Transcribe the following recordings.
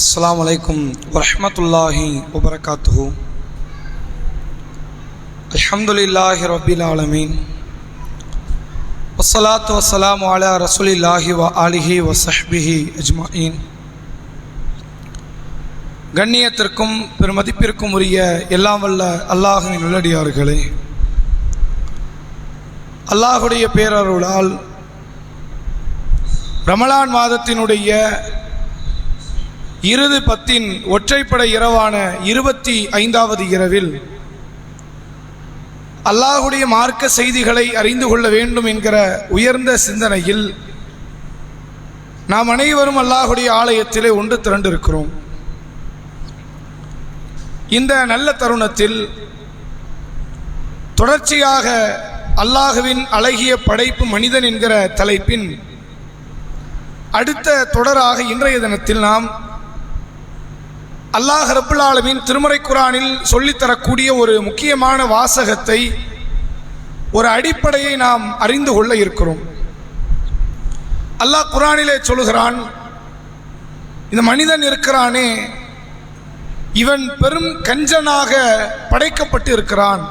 அஸ்ஸலாமு அலைக்கும் வரஹ்மத்துல்லாஹி வபரகாத்துஹு. அல்ஹம்துலில்லாஹி ரப்பில் ஆலமீன். வஸ்ஸலாத்து வஸ்ஸலாமு அலா ரசூலில்லாஹி வ ஆலிஹி வ ஸஹ்பிஹி அஜ்மஈன். கண்ணியத்திற்கும் பெருமதிப்பிற்கும் உரிய எல்லாம் வல்ல அல்லாஹ்வின் நல்லடியார்களே, அல்லாஹுடைய பேரருளால் ரமலான் மாதத்தினுடைய இறுதி பத்தின் ஒற்றைப்படை இரவான 25வது இரவில் அல்லாஹுடைய மார்க்க செய்திகளை அறிந்து கொள்ள வேண்டும் என்கிற உயர்ந்த சிந்தனையில் நாம் அனைவரும் அல்லாஹுடைய ஆலயத்திலே ஒன்று திரண்டிருக்கிறோம். இந்த நல்ல தருணத்தில் தொடர்ச்சியாக அல்லாஹுவின் அழகிய படைப்பு மனிதன் என்கிற தலைப்பின் அடுத்த தொடராக இன்றைய தினத்தில் நாம் அல்லாஹ் ரப்புல் ஆலமீன் திருமறை குர்ஆனில் சொல்லித்தரக்கூடிய ஒரு முக்கியமான வாசகத்தை, ஒரு அடிப்படையை நாம் அறிந்து கொள்ள இருக்கிறோம். அல்லாஹ் குர்ஆனிலே சொல்லுகிறான், இந்த மனிதன் இருக்கிறானே இவன் பெரும் கஞ்சனாக படைக்கப்பட்டு இருக்கிறான்,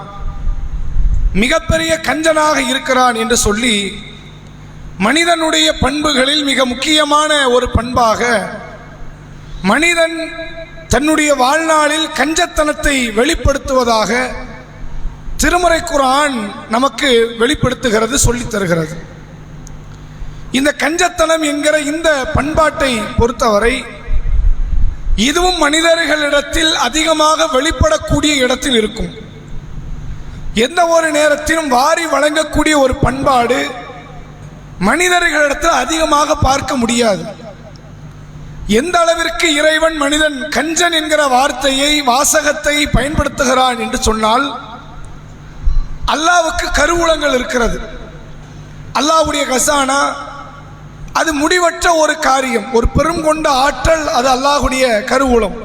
மிகப்பெரிய கஞ்சனாக இருக்கிறான் என்று சொல்லி மனிதனுடைய பண்புகளில் மிக முக்கியமான ஒரு பண்பாக மனிதன் தன்னுடைய வாழ்நாளில் கஞ்சத்தனத்தை வெளிப்படுத்துவதாக திருமறை குர்ஆன் நமக்கு வெளிப்படுத்துகிறது, சொல்லித் தருகிறது. இந்த கஞ்சத்தனம் என்கிற இந்த பண்பாட்டை பொறுத்தவரை இதுவும் மனிதர்களிடத்தில் அதிகமாக வெளிப்படக்கூடிய இடத்தில் இருக்கும். எந்த ஒரு நேரத்திலும் வாரி வழங்கக்கூடிய ஒரு பண்பாடு மனிதர்களிடத்தில் அதிகமாக பார்க்க முடியாது. எந்த அளவிற்கு இறைவன் மனிதன் கஞ்சன் என்கிற வார்த்தையை, வாசகத்தை பயன்படுத்துகிறான் என்று சொன்னால், அல்லாஹ்வுக்கு கருவூலங்கள் இருக்கிறது. அல்லாஹ்வுடைய கசானா அது முடிவற்ற ஒரு காரியம், ஒரு பெரும் கொண்ட ஆற்றல், அது அல்லாஹ்வுடைய கருவூலம்.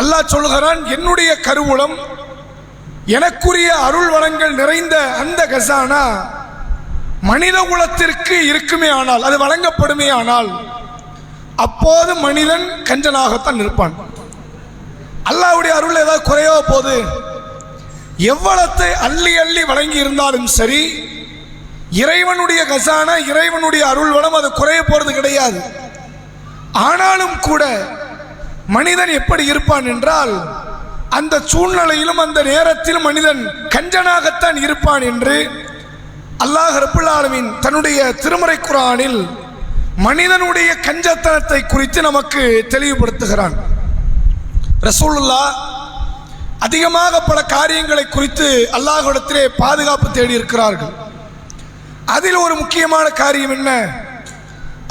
அல்லாஹ் சொல்கிறான், என்னுடைய கருவூலம், எனக்குரிய அருள் வளங்கள் நிறைந்த அந்த கசானா மனித குலத்திற்கு இருக்குமே ஆனால், அது வழங்கப்படுமே ஆனால், அப்போது மனிதன் கஞ்சனாகத்தான் இருப்பான். அல்லாஹ்வுடைய அருள் ஏதாவது குறையோ போது, எவ்வளத்தை அள்ளி அள்ளி வழங்கி இருந்தாலும் சரி, இறைவனுடைய கசானா, இறைவனுடைய அருள் வளம் அது குறைய போறது கிடையாது. ஆனாலும் கூட மனிதன் எப்படி இருப்பான் என்றால், அந்த சூழ்நிலையிலும் அந்த நேரத்திலும் மனிதன் கஞ்சனாகத்தான் இருப்பான் என்று அல்லாஹ் ரப்புல் ஆலமீன் தன்னுடைய திருமறை குர்ஆனில் மனிதனுடைய கஞ்சத்தனத்தை குறித்து நமக்கு தெளிவுபடுத்துகிறான். ரசூலுல்லாஹ் அதிகமாக பல காரியங்களை குறித்து அல்லாஹ்விடத்திலே பாதுகாப்பு தேடி இருக்கிறார்கள். அதில் ஒரு முக்கியமான காரியம் என்ன?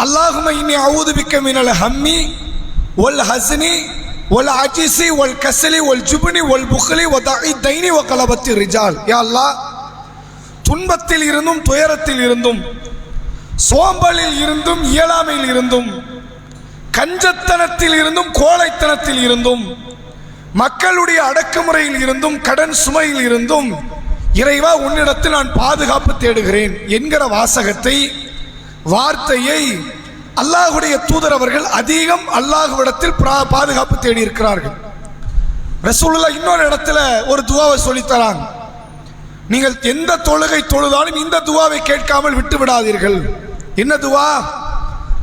அல்லாஹும்ம இன்னி அஊது பிக்க மினல் ஹம்மி வல் ஹஸ்னி வல் அஜிஸி வல் கஸலி வல் ஜுப்னி வல் புக்லி வ தஇதைனி வ கலபத்தி ரிஜால். யா அல்லாஹ், துன்பத்தில் இருந்தும் துயரத்தில் இருந்தும், சோம்பலில் இருந்தும் இயலாமையில் இருந்தும், கஞ்சத்தனத்தில் இருந்தும் கோழைத்தனத்தில் இருந்தும், மக்களுடைய அடக்குமுறையில் இருந்தும், கடன் சுமையில் இருந்தும், இறைவா உன்னிடத்தில் நான் பாதுகாப்பு தேடுகிறேன் என்கிற வாசகத்தை, வார்த்தையை அல்லாஹ்வுடைய தூதர் அவர்கள் அதிகம் அல்லாஹ்விடத்தில் பாதுகாப்பு தேடி இருக்கிறார்கள். ரசூலுல்லாஹ் இன்னொரு இடத்துல ஒரு துஆவை சொல்லித்தராங்க, நீங்கள் எந்த தொழுகை தொழுதாலும் இந்த துஆவை கேட்காமல் விட்டு விடாதீர்கள். என்ன துஆ?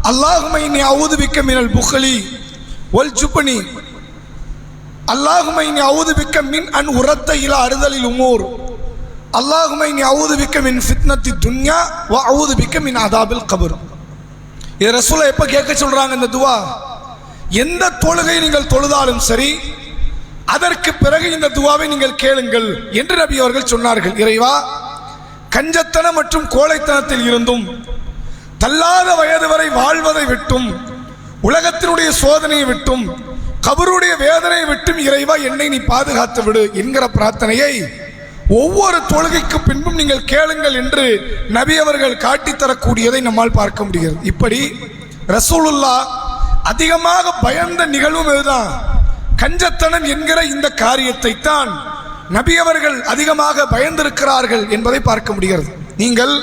அல்லாஹும்ம இன்னி அஊது பிக்க மினல் புக்லி வல் ஜுப்னி, அல்லாஹும்ம இன்னி அஊது பிக்க மின் அன் உரத்த இலா அர்தலில் உமூர், அல்லாஹும்ம இன்னி அஊது பிக்க மின் ஃபித்னத்தி துன்யா வ அஊது பிக்க மின் அதாபில் கபர். இது ரசூலுல்லாஹ் எப்ப கேட்க சொல்றாங்க இந்த துஆ? எந்த தொழுகை நீங்கள் தொழுதாலும் சரி, அதற்கு பிறகு இந்த துஆவை நீங்கள் கேளுங்கள் என்று நபி அவர்கள் சொன்னார்கள். இறைவா, கஞ்சத்தனம் மற்றும் கோழைத்தனத்தில் இருந்தும், தள்ளாத வயது வரை வாழ்வதை விட்டும், உலகத்தினுடைய சோதனையை விட்டும், கபருடைய வேதனையை விட்டும் இறைவா என்னை நீ பாதுகாத்து விடு என்கிற பிரார்த்தனையை ஒவ்வொரு தொழுகைக்கு பின்பும் நீங்கள் கேளுங்கள் என்று நபி அவர்கள் காட்டித்தரக்கூடியதை நம்மால் பார்க்க முடிகிறது. இப்படி ரசூலுல்லாஹ் அதிகமாக பயந்த நிகழ்வும் இதுதான். கஞ்சத்தனம் என்கிற இந்த காரியத்தை தான் நபி அவர்கள் அதிகமாக பயந்திருக்கிறார்கள் என்பதை பார்க்க முடிகிறது. நீங்கள்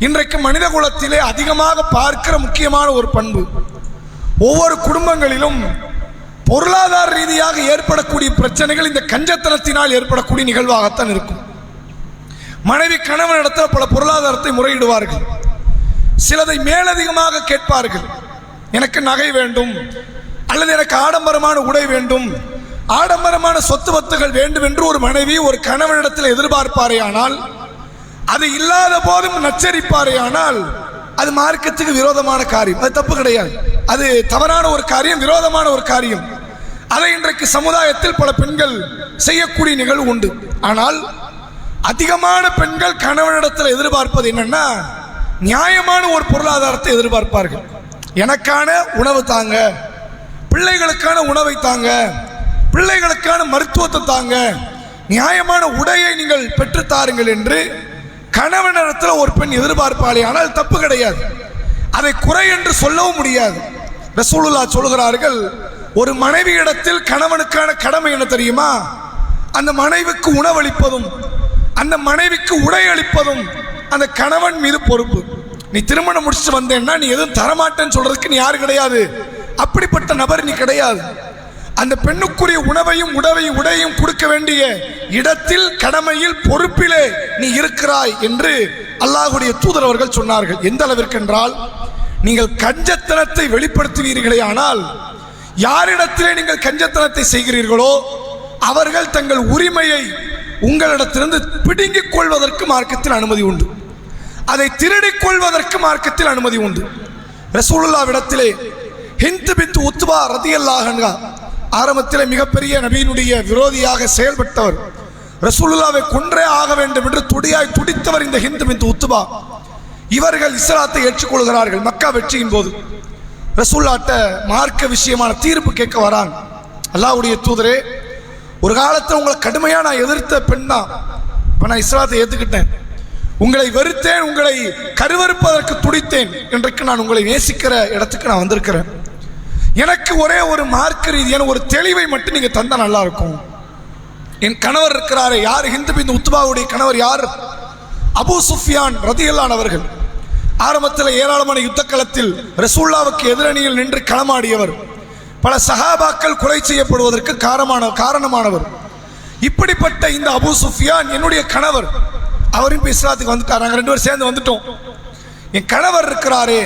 இன்றைக்கு மனித குலத்திலே அதிகமாக பார்க்கிற முக்கியமான ஒரு பண்பு, ஒவ்வொரு குடும்பங்களிலும் பொருளாதார ரீதியாக ஏற்படக்கூடிய பிரச்சனைகள் இந்த கஞ்சத்தனத்தினால் ஏற்படக்கூடிய நிகழ்வாகத்தான் இருக்கும். மனைவி கணவனிடத்தில் பல பொருளாதாரத்தை முறையிடுவார்கள். சிலதை மேலதிகமாக கேட்பார்கள். எனக்கு நகை வேண்டும், அல்லது எனக்கு ஆடம்பரமான உடை வேண்டும், ஆடம்பரமான சொத்து வத்துகள் வேண்டும் என்று ஒரு மனைவி ஒரு கணவனிடத்தில் எதிர்பார்ப்பாரேயானால், அது இல்லாத போதும் நச்சரிப்பாரேயானால், அது மார்க்கத்துக்கு விரோதமான காரியம். அது தப்பு கிடையாது, அது தவறான ஒரு காரியம், விரோதமான ஒரு காரியம். அதை இன்றைக்கு சமுதாயத்தில் பல பெண்கள் செய்யக்கூடிய நிகழ்வு உண்டு. ஆனால் அதிகமான பெண்கள் கணவனிடத்தில் எதிர்பார்ப்பது என்னன்னா, நியாயமான ஒரு பொருளாதாரத்தை எதிர்பார்ப்பார்கள். எனக்கான உணவு தாங்க, பிள்ளைகளுக்கான உணவை தாங்க, பிள்ளைகளுக்கான மருத்துவத்தை தாங்க, நியாயமான உடையை நீங்கள் பெற்றுத்தாருங்கள் என்று கணவனிடத்தில் ஒரு பெண் எதிர்பார்ப்பாளே. ஆனால் தப்பு கிடையாது, அதை குறை என்று சொல்லவும் முடியாது. ரசூலுல்லாஹ் சொல்கிறார்கள், ஒரு மனைவியிடத்தில் கணவனுக்கான கடமை என்ன தெரியுமா? அந்த மனைவிக்கு உணவளிப்பதும் அந்த மனைவிக்கு உடை அளிப்பதும் அந்த கணவன் மீது பொறுப்பு. நீ திருமணம் முடிச்சுட்டு வந்தேன்னா நீ எதுவும் தரமாட்டேன்னு சொல்றதுக்கு நீ யாரு கிடையாது, அப்படிப்பட்ட நபர் நீ கிடையாது. அந்த பெண்ணுக்குரிய உணவையும் உடையும் கொடுக்க வேண்டிய இடத்தில், கடமையில், பொறுப்பிலே நீ இருக்கிறாய் என்று அல்லாஹ்வுடைய தூதர் அவர்கள் சொன்னார்கள். எந்த அளவிற்கு என்றால், நீங்கள் கஞ்சத்தனத்தை வெளிப்படுத்துவீர்களே ஆனால், யாரிடத்திலே நீங்கள் கஞ்சத்தனத்தை செய்கிறீர்களோ அவர்கள் தங்கள் உரிமையை உங்களிடத்திலிருந்து பிடுங்கிக் கொள்வதற்கு மார்க்கத்தில் அனுமதி உண்டு. அதை திருடிக் கொள்வதற்கு மார்க்கத்தில் அனுமதி உண்டு. ரசூலுல்லாஹ்விடத்திலே ஹிந்த் பின்த் உத்பா ரலியல்லாஹு அன்ஹா ஆரம்பத்திலே மிகப்பெரிய நபியினுடைய விரோதியாக செயல்பட்டவர், ரசூலுல்லாஹ்வை கொன்றே ஆக வேண்டும் என்று துடியாய் துடித்தவர் இந்த ஹிந்த் பின்த் உத்பா. இவர்கள் இஸ்லாத்தை ஏற்றுக்கொள்கிறார்கள். மக்கா வெற்றியின் போது ரசூலுல்லாஹ்ட்ட மார்க்க விஷயமான தீர்ப்பு கேட்க வராங்க. அல்லாஹ்வுடைய தூதரே, ஒரு காலத்தில் உங்களை கடுமையாக நான் எதிர்த்த பெண் தான், இப்போ நான் இஸ்லாத்தை ஏற்றுக்கிட்டேன், உங்களை வெறுத்தேன், உங்களை கருவறுப்பதற்கு துடித்தேன், இன்றைக்கு நான் உங்களை நேசிக்கிற இடத்துக்கு நான் வந்திருக்கிறேன். எனக்கு ஒரே ஒரு மார்க்க ரீதியான ஒரு தெளிவை மட்டும் நீங்கள் தந்தால் நல்லா இருக்கும். என் கணவர் இருக்கிறாரே, யார்? ஹிந்த் பின்த் உத்பாவுடைய கணவர் யார்? அபூ சுஃபியான் ரலியல்லாஹு அவர்கள். ஆரம்பத்தில் ஏராளமான யுத்த களத்தில் ரசூலுல்லாஹ்வுக்கு எதிரணியில் நின்று களமாடியவர், பல சஹாபாக்கள் கொலை செய்யப்படுவதற்கு காரணமானவர். இப்படிப்பட்ட இந்த அபூ சுஃபியான் என்னுடைய கணவர், அவரும் இப்போ இஸ்லாத்துக்கு வந்துட்டார். நாங்கள் 2 பேரும் சேர்ந்து வந்துட்டோம். என் கணவர் இருக்கிறாரே,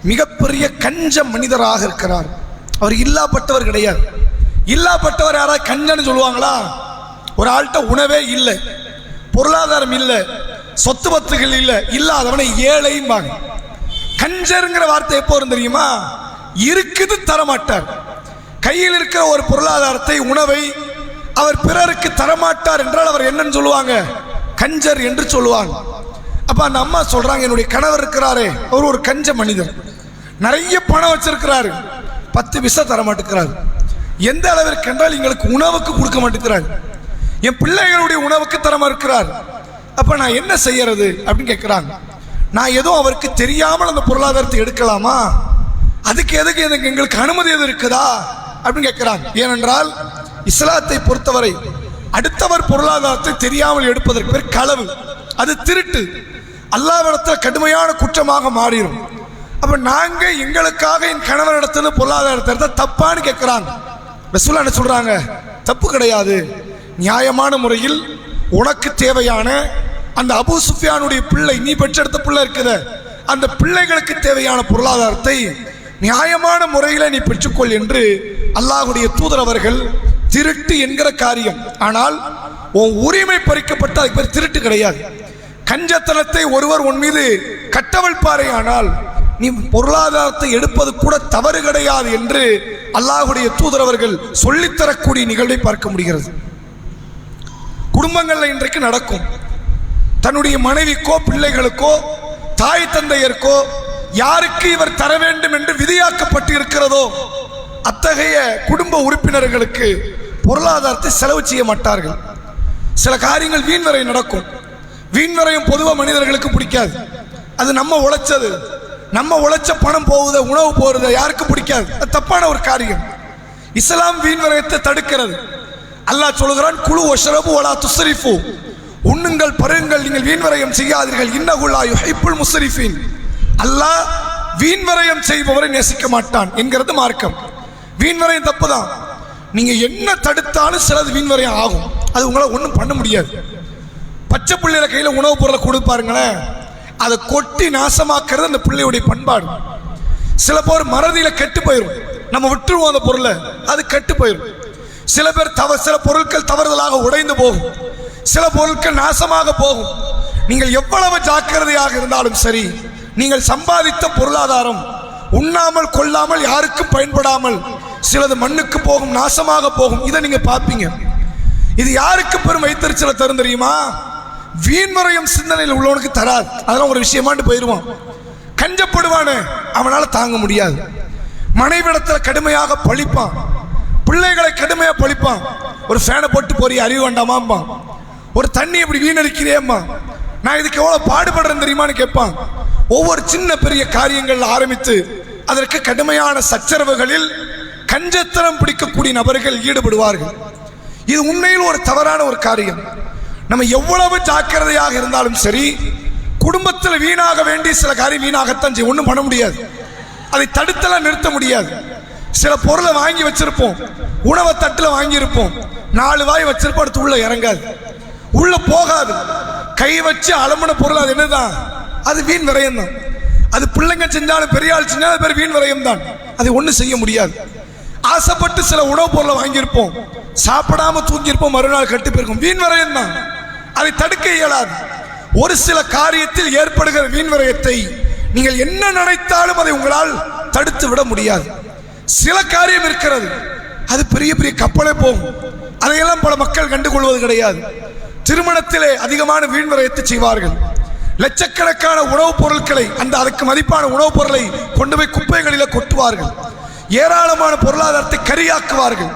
மிகப்பெரிய கஞ்ச மனிதராக இருக்கிறார். அவர் இல்லாப்பட்டவர் கிடையாது. இல்லாப்பட்டவர் யாராவது கஞ்சன்னு சொல்லுவாங்களா? ஒரு ஆள்கிட்ட உணவே இல்லை, பொருளாதாரம் இல்லை, சொத்து பத்துகள் இல்லை, இல்லாதவனை ஏழையும்பாங்க. கஞ்சருங்கிற வார்த்தை எப்போ வரும் தெரியுமா? இருக்குது தரமாட்டார். கையில் இருக்கிற ஒரு பொருளாதாரத்தை, உணவை அவர் பிறருக்கு தரமாட்டார் என்றால் அவர் என்னன்னு சொல்லுவாங்க? கஞ்சர் என்று சொல்லுவாங்க. அப்ப அந்த அம்மா சொல்றாங்க, என்னுடைய கணவர் இருக்கிறாரே, அவர் ஒரு கஞ்ச மனிதர், நிறைய பணம் வச்சிருக்கிறாரு, 10 பைசா தர மாட்டேங்கிறாரு. எந்த அளவிற்கு என்றால் எங்களுக்கு உணவுக்கு கொடுக்க மாட்டேங்கிறார், என் பிள்ளைகளுடைய உணவுக்கு தரமா இருக்கிறார். அப்ப நான் என்ன செய்யறது அப்படின்னு கேட்கிறாங்க. நான் ஏதோ அவருக்கு தெரியாமல் அந்த பொருளாதாரத்தை எடுக்கலாமா? அதுக்கு எதுக்கு எங்களுக்கு அனுமதி எது இருக்குதா அப்படின்னு கேட்கிறாங்க. ஏனென்றால் இஸ்லாத்தை பொறுத்தவரை அடுத்தவர் பொருளாதாரத்தை தெரியாமல் எடுப்பதற்கு பேர் களவு, அது திருட்டு, அல்லாஹ்விடத்தில் கடுமையான குற்றமாக மாறிடும். அப்ப நாங்க எங்களுக்காக என் கணவரிடத்துல பொருளாதாரத்தை எடுத்தா தப்பான்னு கேட்கிறாங்க. ரசூலுல்லாஹ் என்ன சொல்றாங்க? தப்பு கிடையாது. நியாயமான முறையில் உனக்கு தேவையான அந்த அபூ சுஃபியானுடைய பிள்ளை, நீ பெற்றெடுத்த பிள்ளை இருக்குது, அந்த பிள்ளைகளுக்கு தேவையான பொருளாதாரத்தை நியாயமான முறையில் நீ பெற்றுக்கொள் என்று அல்லாஹ்வுடைய தூதர் அவர்கள் திருட்டு என்கிற காரியம். ஆனால் உன் உரிமை பறிக்கப்பட்ட அதுக்கு பேர் திருட்டு கிடையாது. கஞ்சத்தனத்தை ஒருவர் உன் மீது கட்டவிழ்ப்பாரே ஆனால் நீ பொருளாதாரத்தை எடுப்பது கூட தவறு கிடையாது என்று அல்லாஹ்வுடைய தூதர் அவர்கள் சொல்லித்தரக்கூடிய நிகழ்வை பார்க்க முடிகிறது. குடும்பங்களில் இன்றைக்கு நடக்கும். தன்னுடைய மனைவிக்கோ பிள்ளைகளுக்கோ தாய் தந்தையருக்கோ யாருக்கு இவர் தர வேண்டும் என்று விதியாக்கப்பட்டு இருக்கிறதோ அத்தகைய குடும்ப உறுப்பினர்களுக்கு பொருளாதாரத்தை செலவு செய்ய மாட்டார்கள். சில காரியங்கள் வீண்வரை நடக்கும். வீண்வரையும் பொதுவாக மனிதர்களுக்கு பிடிக்காது. அது நம்ம உழைச்சது, நம்ம உழைச்ச பணம் போகுது, உணவு போகிறது, யாருக்கு பிடிக்காது. அது தப்பான ஒரு காரியம். இஸ்லாம் வீண்வரையத்தை தடுக்கிறது. அல்லாஹ் சொல்கிறான், குலு வஷ்ரபு வலா துஸ்ரிஃபு, உண்ணுங்கள் பருங்கள், நீங்கள் வீண்வரையம் செய்யாதீர்கள், இன்னஹு லா யுஹிப்புல் முஸ்ரிஃபீன். அல்லாஹ் வீண்வரையம் செய்பவரை நேசிக்க மாட்டான் என்கிறது மார்க்கம். வீண்வரையம் தப்பு தான். நீங்க என்ன தடுத்தாலும் சிலது வீண்வரையம் ஆகும். அது உங்களால் ஒன்றும் பண்ண முடியாது. பச்சை பிள்ளையில கையில் உணவுப் பொருளை கொடுப்பாருங்களேன், அதை கொட்டி நாசமாக்குறது அந்த பிள்ளையுடைய பண்பாடு. சில பேர் மறதியில கெட்டு போயிடும், நம்ம விட்டுருவோம் அந்த பொருளை, அது கெட்டு போயிடும். சில பேர் சில பொருட்கள் தவறுதலாக உடைந்து போகும், சில பொருட்கள் நாசமாக போகும். நீங்கள் எவ்வளவு ஜாக்கிரதையாக இருந்தாலும் சரி, நீங்கள் சம்பாதித்த பொருளாதாரம் உண்ணாமல் கொள்ளாமல் யாருக்கும் பயன்படாமல் சிலது மண்ணுக்கு போகும், நாசமாக போகும். இதை நீங்க பார்ப்பீங்க. இது யாருக்கு பெரும் வைத்தறிச்சலை தரும் தெரியுமா? வீண்வரையும் சிந்தனையில் உள்ளவனுக்கு தராது. அதெல்லாம் ஒரு விஷயமாண்டு போயிடுவான். கஞ்சப்படுவானே, அவனால தாங்க முடியாது. மனைவிடத்தில் கடுமையாக பழிப்பான், பிள்ளைகளை கடுமையாக பழிப்பான். ஒரு ஃபேனை போட்டு போறிய அறிவு வேண்டாமாம்பா, ஒரு தண்ணி எப்படி வீணடிக்கிறேம்மா, நான் இதுக்கு எவ்வளவு பாடுபடுறேன் தெரியுமான்னு கேட்பான். ஒவ்வொரு சின்ன பெரிய காரியங்கள் ஆரம்பித்து அதற்கு கடுமையான சச்சரவுகளில் கஞ்சத்தனம் பிடிக்கக்கூடிய நபர்கள் ஈடுபடுவார்கள். இது உண்மையில் ஒரு தவறான ஒரு காரியம். நம்ம எவ்வளவு ஜாக்கிரதையாக இருந்தாலும் சரி, குடும்பத்தில் வீணாக வேண்டிய சில காரியம் வீணாகத்தான் செய்யும். ஒன்றும் பண்ண முடியாது, அதை தடுத்தலாம் நிறுத்த முடியாது. சில பொருளை வாங்கி வச்சிருப்போம், உணவை தட்டில் வாங்கியிருப்போம், 4 வாய் வச்சிருப்போம், அடுத்து உள்ள இறங்காது, உள்ள போகாது. கை வச்சு அலம்புன பொருள் அது என்னதான்? அது வீண் விரயம் தான். அது பிள்ளைங்க செஞ்சாலும் பெரிய ஆள் செஞ்சாலும் அது பேர் வீண் விரயம் தான். அதை ஒன்றும் செய்ய முடியாது. ஆசைப்பட்டு சில உணவுப் பொருளை வாங்கியிருப்போம், சாப்பிடாம தூங்கியிருப்போம், மறுநாள் கட்டு போயிருக்கும், வீண் விரயம் தான். அதை தடுக்க இயலாது. ஒரு சில காரியத்தில் ஏற்படுகிற வீண் விரயத்தை நீங்கள் என்ன நினைத்தாலும் அதை உங்களால் தடுத்து விட முடியாது. சில காரியம் இருக்கிறது, அது பெரிய பெரிய கப்பலே போகும், அதையெல்லாம் பல மக்கள் கண்டுகொள்வது கிடையாது. திருமணத்திலே அதிகமான வீண் விரயத்தை செய்வார்கள். லட்சக்கணக்கான உணவுப் பொருட்களை, அதுக்கு மதிப்பான உணவுப் பொருளை கொண்டு போய் குப்பைகளில் கொட்டுவார்கள். ஏராளமான பொருளாதாரத்தை கரியாக்குவார்கள்.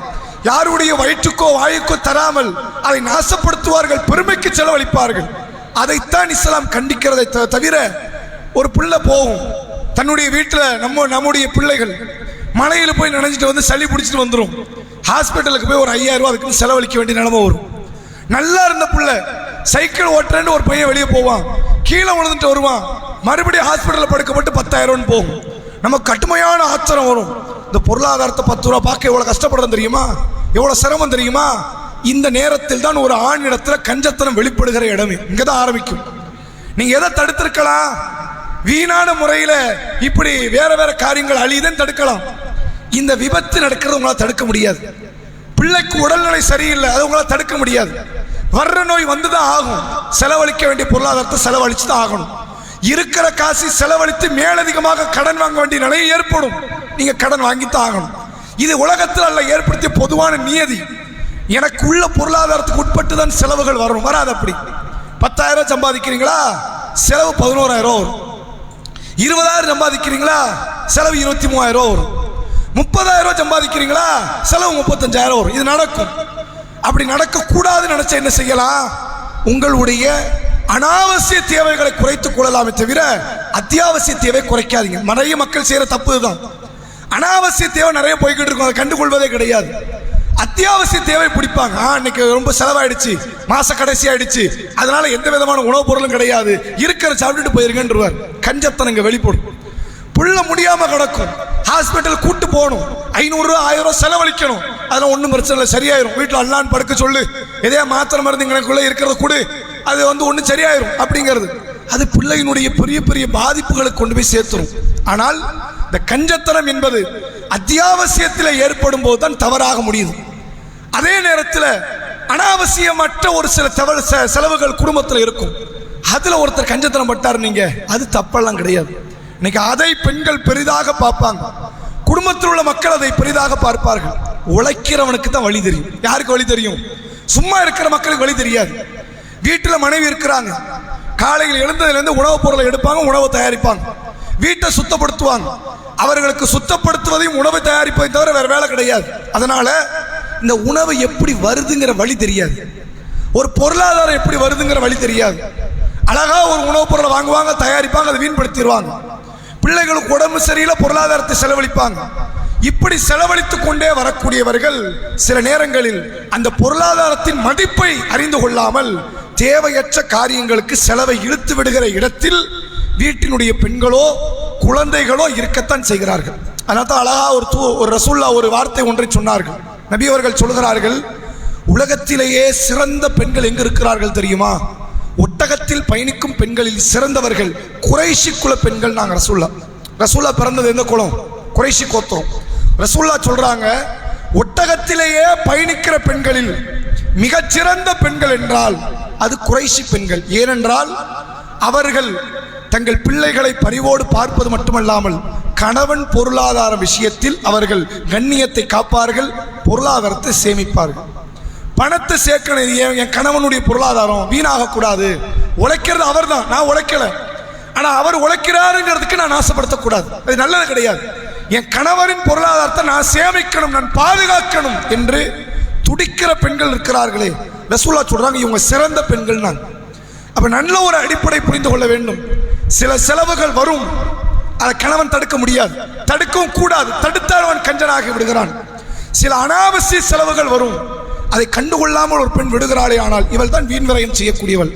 யாருடைய வயிற்றுக்கோ வாயுக்கோ தராமல் அதை நாசப்படுத்துவார்கள், பெருமைக்கு செலவழிப்பார்கள். அதைத்தான் இஸ்லாம் கண்டிக்கிறதை தவிர, ஒரு பிள்ளை போகும் தன்னுடைய வீட்டில், நம்முடைய பிள்ளைகள் மலையில் போய் நினைச்சிட்டு வந்து சளி பிடிச்சிட்டு வந்துடும், ஹாஸ்பிட்டலுக்கு போய் ஒரு 5000 ரூபா அதுக்கு செலவழிக்க வேண்டிய நிலைமை வரும். நல்லா இருந்த பிள்ளை சைக்கிள் ஓட்டுறேன்னு ஒரு பையன் வெளியே போவான், கீழே விழுந்துட்டு வருவான், மறுபடியும் ஹாஸ்பிட்டலில் படுக்கப்பட்டு 10,000 போகும். நமக்கு கடுமையான ஆத்திரம் வரும். இந்த பொருளாதாரத்தை 10 ரூபா பார்க்க எவ்வளவு கஷ்டப்படுறோம் தெரியுமா, எவ்வளவு சிரமம் தெரியுமா? இந்த நேரத்தில் தான் ஒரு ஆணிடத்துல கஞ்சத்தனம் வெளிப்படுகிற இடமே இங்கதான் ஆரம்பிக்கும். நீங்க எதை தடுத்திருக்கலாம்? வீணான முறையில இப்படி வேற வேற காரியங்கள் அழியதான் தடுக்கலாம். இந்த விபத்து நடக்கிறது உங்களால் தடுக்க முடியாது. பிள்ளைக்கு உடல்நிலை சரியில்லை, அதை உங்களால் தடுக்க முடியாது. வர்ற நோய் வந்துதான் ஆகும். செலவழிக்க வேண்டிய பொருளாதாரத்தை செலவழிச்சு தான் ஆகணும். இருக்கிற காசு செலவழித்து மேலதிகமாக கடன் வாங்க வேண்டிய நிலை ஏற்படும். நீங்க கடன் வாங்கித்தான் ஆகணும். இது உலகத்தில் அல்ல ஏற்படுத்திய பொதுவான நியதி. எனக்கு உள்ள பொருளாதாரத்துக்கு உட்பட்டு தான் செலவுகள் வரும், வராது. அப்படி 10,000 சம்பாதிக்கிறீங்களா, செலவு 11,000 வரும். 20,000 சம்பாதிக்கிறீங்களா, செலவு 23,000 வரும். 30,000 சம்பாதிக்கிறீங்களா, செலவு 35,000 வரும். இது நடக்கும். அப்படி நடக்கக்கூடாதுன்னு நினைச்சா என்ன செய்யலாம்? உங்களுடைய அனாவசிய தேவைகளை குறைத்துக் கொள்ளலாமே தவிர அத்தியாவசிய தேவை குறைக்காதீங்க. நிறைய மக்கள் செய்யற தப்பு தான். அனாவசிய தேவை நிறைய போய்கிட்டு இருக்கும், அதை கண்டுகொள்வதே கிடையாது. அத்தியாவசிய தேவை பிடிப்பாங்க. இன்னைக்கு ரொம்ப செலவாயிடுச்சு, மாச கடைசி ஆயிடுச்சு, அதனால எந்த விதமான உணவுப் பொருளும் கிடையாது, இருக்கிற சாப்பிட்டுட்டு போயிருங்கன்றவர். கஞ்சத்தனங்க வெளிப்படும். புள்ள முடியாம கிடக்கும், ஹாஸ்பிட்டல் கூட்டு போகணும், 500 ரூபா 1000 ரூபா செலவழிக்கணும். அதெல்லாம் ஒன்றும் பிரச்சனை இல்லை, சரியாயிரும். வீட்டில் அல்லான்னு படுக்க சொல்லு, எதையா மாத்திரை மருந்து எங்களுக்குள்ள இருக்கிறத கொடு, அது ஒன்றும் சரியாயிரும் அப்படிங்கிறது. அது பிள்ளையினுடைய பெரிய பெரிய பாதிப்புகளை கொண்டு போய் சேர்த்துரும். ஆனால் இந்த கஞ்சத்தனம் என்பது அத்தியாவசியத்தில் ஏற்படும் போது தான் தவறாக முடியுது. அதே நேரத்தில் அனாவசியமற்ற ஒரு சில செலவுகள் குடும்பத்தில் இருக்கும். அதுல ஒருத்தர் கஞ்சத்தனம் பட்டார், நீங்க அது தப்பெல்லாம் கிடையாது. இன்னைக்கு அதை பெண்கள் பெரிதாக பார்ப்பாங்க, குடும்பத்தில் உள்ள மக்கள் அதை பெரிதாக பார்ப்பார்கள். உழைக்கிறவனுக்கு தான் வழி தெரியும். யாருக்கு வழி தெரியும்? சும்மா இருக்கிற மக்களுக்கு வழி தெரியாது. வீட்டில் மனைவி இருக்கிறாங்க, காலையில் எழுந்ததுலேருந்து உணவுப் பொருளை எடுப்பாங்க, உணவை தயாரிப்பாங்க, வீட்டை சுத்தப்படுத்துவாங்க. அவர்களுக்கு சுத்தப்படுத்துவதையும் உணவை தயாரிப்பதை தவிர வேற வேலை கிடையாது. அதனால இந்த உணவு எப்படி வருதுங்கிற வழி தெரியாது, ஒரு பொருளாதாரம் எப்படி வருதுங்கிற வழி தெரியாது. அழகா ஒரு உணவுப் பொருளை வாங்குவாங்க, தயாரிப்பாங்க, அதை வீண்படுத்திடுவாங்க. பிள்ளைகளுக்கு உடம்பு சரியில்லை, பொருளாதாரத்தை செலவழிப்பாங்க. இப்படி செலவழித்துக் கொண்டே வரக்கூடியவர்கள் சில நேரங்களில் அந்த பொருளாதாரத்தின் மதிப்பை அறிந்து கொள்ளாமல் தேவையற்ற காரியங்களுக்கு செலவை இழுத்து விடுகிற இடத்தில் வீட்டினுடைய பெண்களோ குழந்தைகளோ இருக்கத்தான் செய்கிறார்கள். அதனால தான் அழகா ஒரு ரசூல்லா ஒரு வார்த்தை ஒன்றை சொன்னார்கள். நபி அவர்கள் சொல்கிறார்கள், உலகத்திலேயே சிறந்த பெண்கள் எங்க இருக்கிறார்கள் தெரியுமா? ஒட்டகத்தில் பயணிக்கும் பெண்களில் சிறந்தவர்கள் குறைஷி குல பெண்கள். நாங்கள் ரசூல்லா பிறந்தது எந்த குலம்? குறைஷி கோத்திரம். ரசூல்லா சொல்றாங்க, ஒட்டகத்திலேயே பயணிக்கிற பெண்களில் மிகச்சிறந்த பெண்கள் என்றால் அது குறைஷி பெண்கள். ஏனென்றால் அவர்கள் தங்கள் பிள்ளைகளை பரிவோடு பார்ப்பது மட்டுமல்லாமல் கணவன் பொருளாதார விஷயத்தில் அவர்கள் கண்ணியத்தை காப்பார்கள், பொருளாதாரத்தை சேமிப்பார்கள். பணத்தை சேர்க்கணும், என் கணவனுடைய பொருளாதாரம் வீணாகக்கூடாது. உழைக்கிறது அவர் தான், நான் உழைக்கல, ஆனா அவர் உழைக்கிறாருங்கிறதுக்கு நான் ஆசைப்படுத்தக்கூடாது, அது நல்லது கிடையாது. என் கணவரின் பொருளாதாரத்தை நான் சேமிக்கணும், நான் பாதுகாக்கணும் என்று துடிக்கிற பெண்கள் இருக்கிறார்களே, ரசூலா சொல்றாங்க இவங்க சிறந்த பெண்கள். நான் அப்ப நல்ல ஒரு அடிப்படை புரிந்து கொள்ள வேண்டும். சில செலவுகள் வரும், அதை கணவன் தடுக்க முடியாது, தடுக்கவும் கூடாது, தடுத்தால் அவன் கஞ்சனாகி விடுகிறான். சில அனாவசிய செலவுகள் வரும், அதை கண்டுகொள்ளாமல் ஒரு பெண் விடுகிறாளே, ஆனால் இவள் தான் வீண் விரயம் செய்யக்கூடியவள்,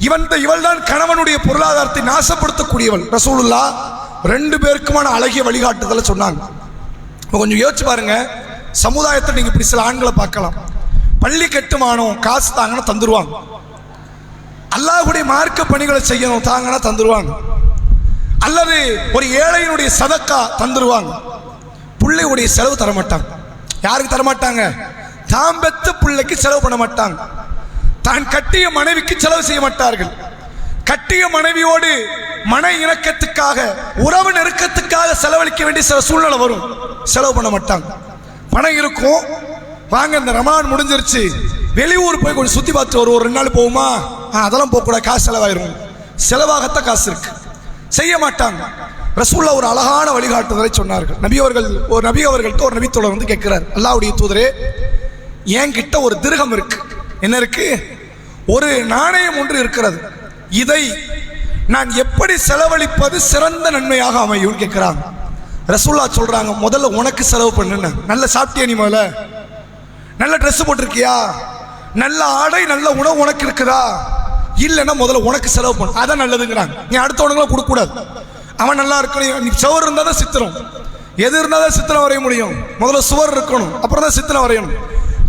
இவள் தான் கணவனுடைய பொருளாதாரத்தை நாசப்படுத்தக்கூடியவள். ரசூலுல்லாஹ் ரெண்டு பேருக்குமான அழகிய வழிகாட்டுதலை சொன்னாங்க. கொஞ்சம் யோசிச்சு பாருங்க, சமுதாயத்தை நீங்க இப்படி சில ஆண்களை பார்க்கலாம், பள்ளி கட்டுமானம் காசு தாங்கன்னா தந்துருவாங்க, அல்லாஹ்வுடைய மார்க்க பணிகளை செய்யணும் தாங்கன்னா தந்துருவாங்க, அல்லது ஒரு ஏழையினுடைய சதக்கா தந்துருவாங்க. பிள்ளையுடைய செலவு தரமாட்டாங்க. யாருக்கு தரமாட்டாங்க? தாம் பெத்த பிள்ளைக்கு செலவு பண்ண மாட்டாங்க. தான் கட்டிய மனைவிக்கு செலவு செய்ய மாட்டார்கள். கட்டிய மனைவியோடு மன இணக்கத்துக்காக உறவு நெருக்கத்துக்காக செலவழிக்க வேண்டிய சில சூழ்நிலை வரும், செலவு பண்ண மாட்டாங்க. பணம் இருக்கும், வாங்க இந்த ரமலான் முடிஞ்சிருச்சு வெளியூர் போய் கொஞ்சம் சுத்தி பார்த்து ஒரு 2 நாள் போகுமா, அதெல்லாம் போகக்கூடாது, காசு செலவாயிரும், செலவாகத்தான் காசு இருக்கு, செய்ய மாட்டாங்க. ரசூலுல்லாஹ் ஒரு அழகான வழிகாட்டுதலை சொன்னார்கள். நபி அவர்கள்ட்ட ஒரு நபித்தோழர் வந்து கேட்கிறார், அல்லாஹ்வுடைய தூதரே, என்கிட்ட ஒரு திர்ஹம் இருக்கு, என்ன இருக்கு? ஒரு நாணயம் ஒன்று இருக்கிறது, இதை நான் எப்படி செலவழிப்பது சிறந்த நன்மையாக அமையும் கேட்கிறாங்க. ரசூலுல்லாஹ் சொல்றாங்க, முதல்ல உனக்கு செலவு பண்ணுன்னு. நல்ல சாப்பிட்டியா நீ? முதல்ல நல்ல ட்ரெஸ் போட்டிருக்கியா? நல்ல ஆடை நல்ல உணவு உனக்கு இருக்குதா? இல்லைன்னா முதல்ல உனக்கு செலவு பண்ணு, அதான் நல்லதுங்கிறாங்க. நீ அடுத்தவனுங்களாம் கொடுக்கக்கூடாது, அவன் நல்லா இருக்கணும். நீ சுவர் இருந்தால் தான் சித்திரம், எது இருந்தால் தான் சித்திரம் வரைய முடியும். முதல்ல சுவர் இருக்கணும், அப்புறம் தான் சித்திரம் வரையணும்.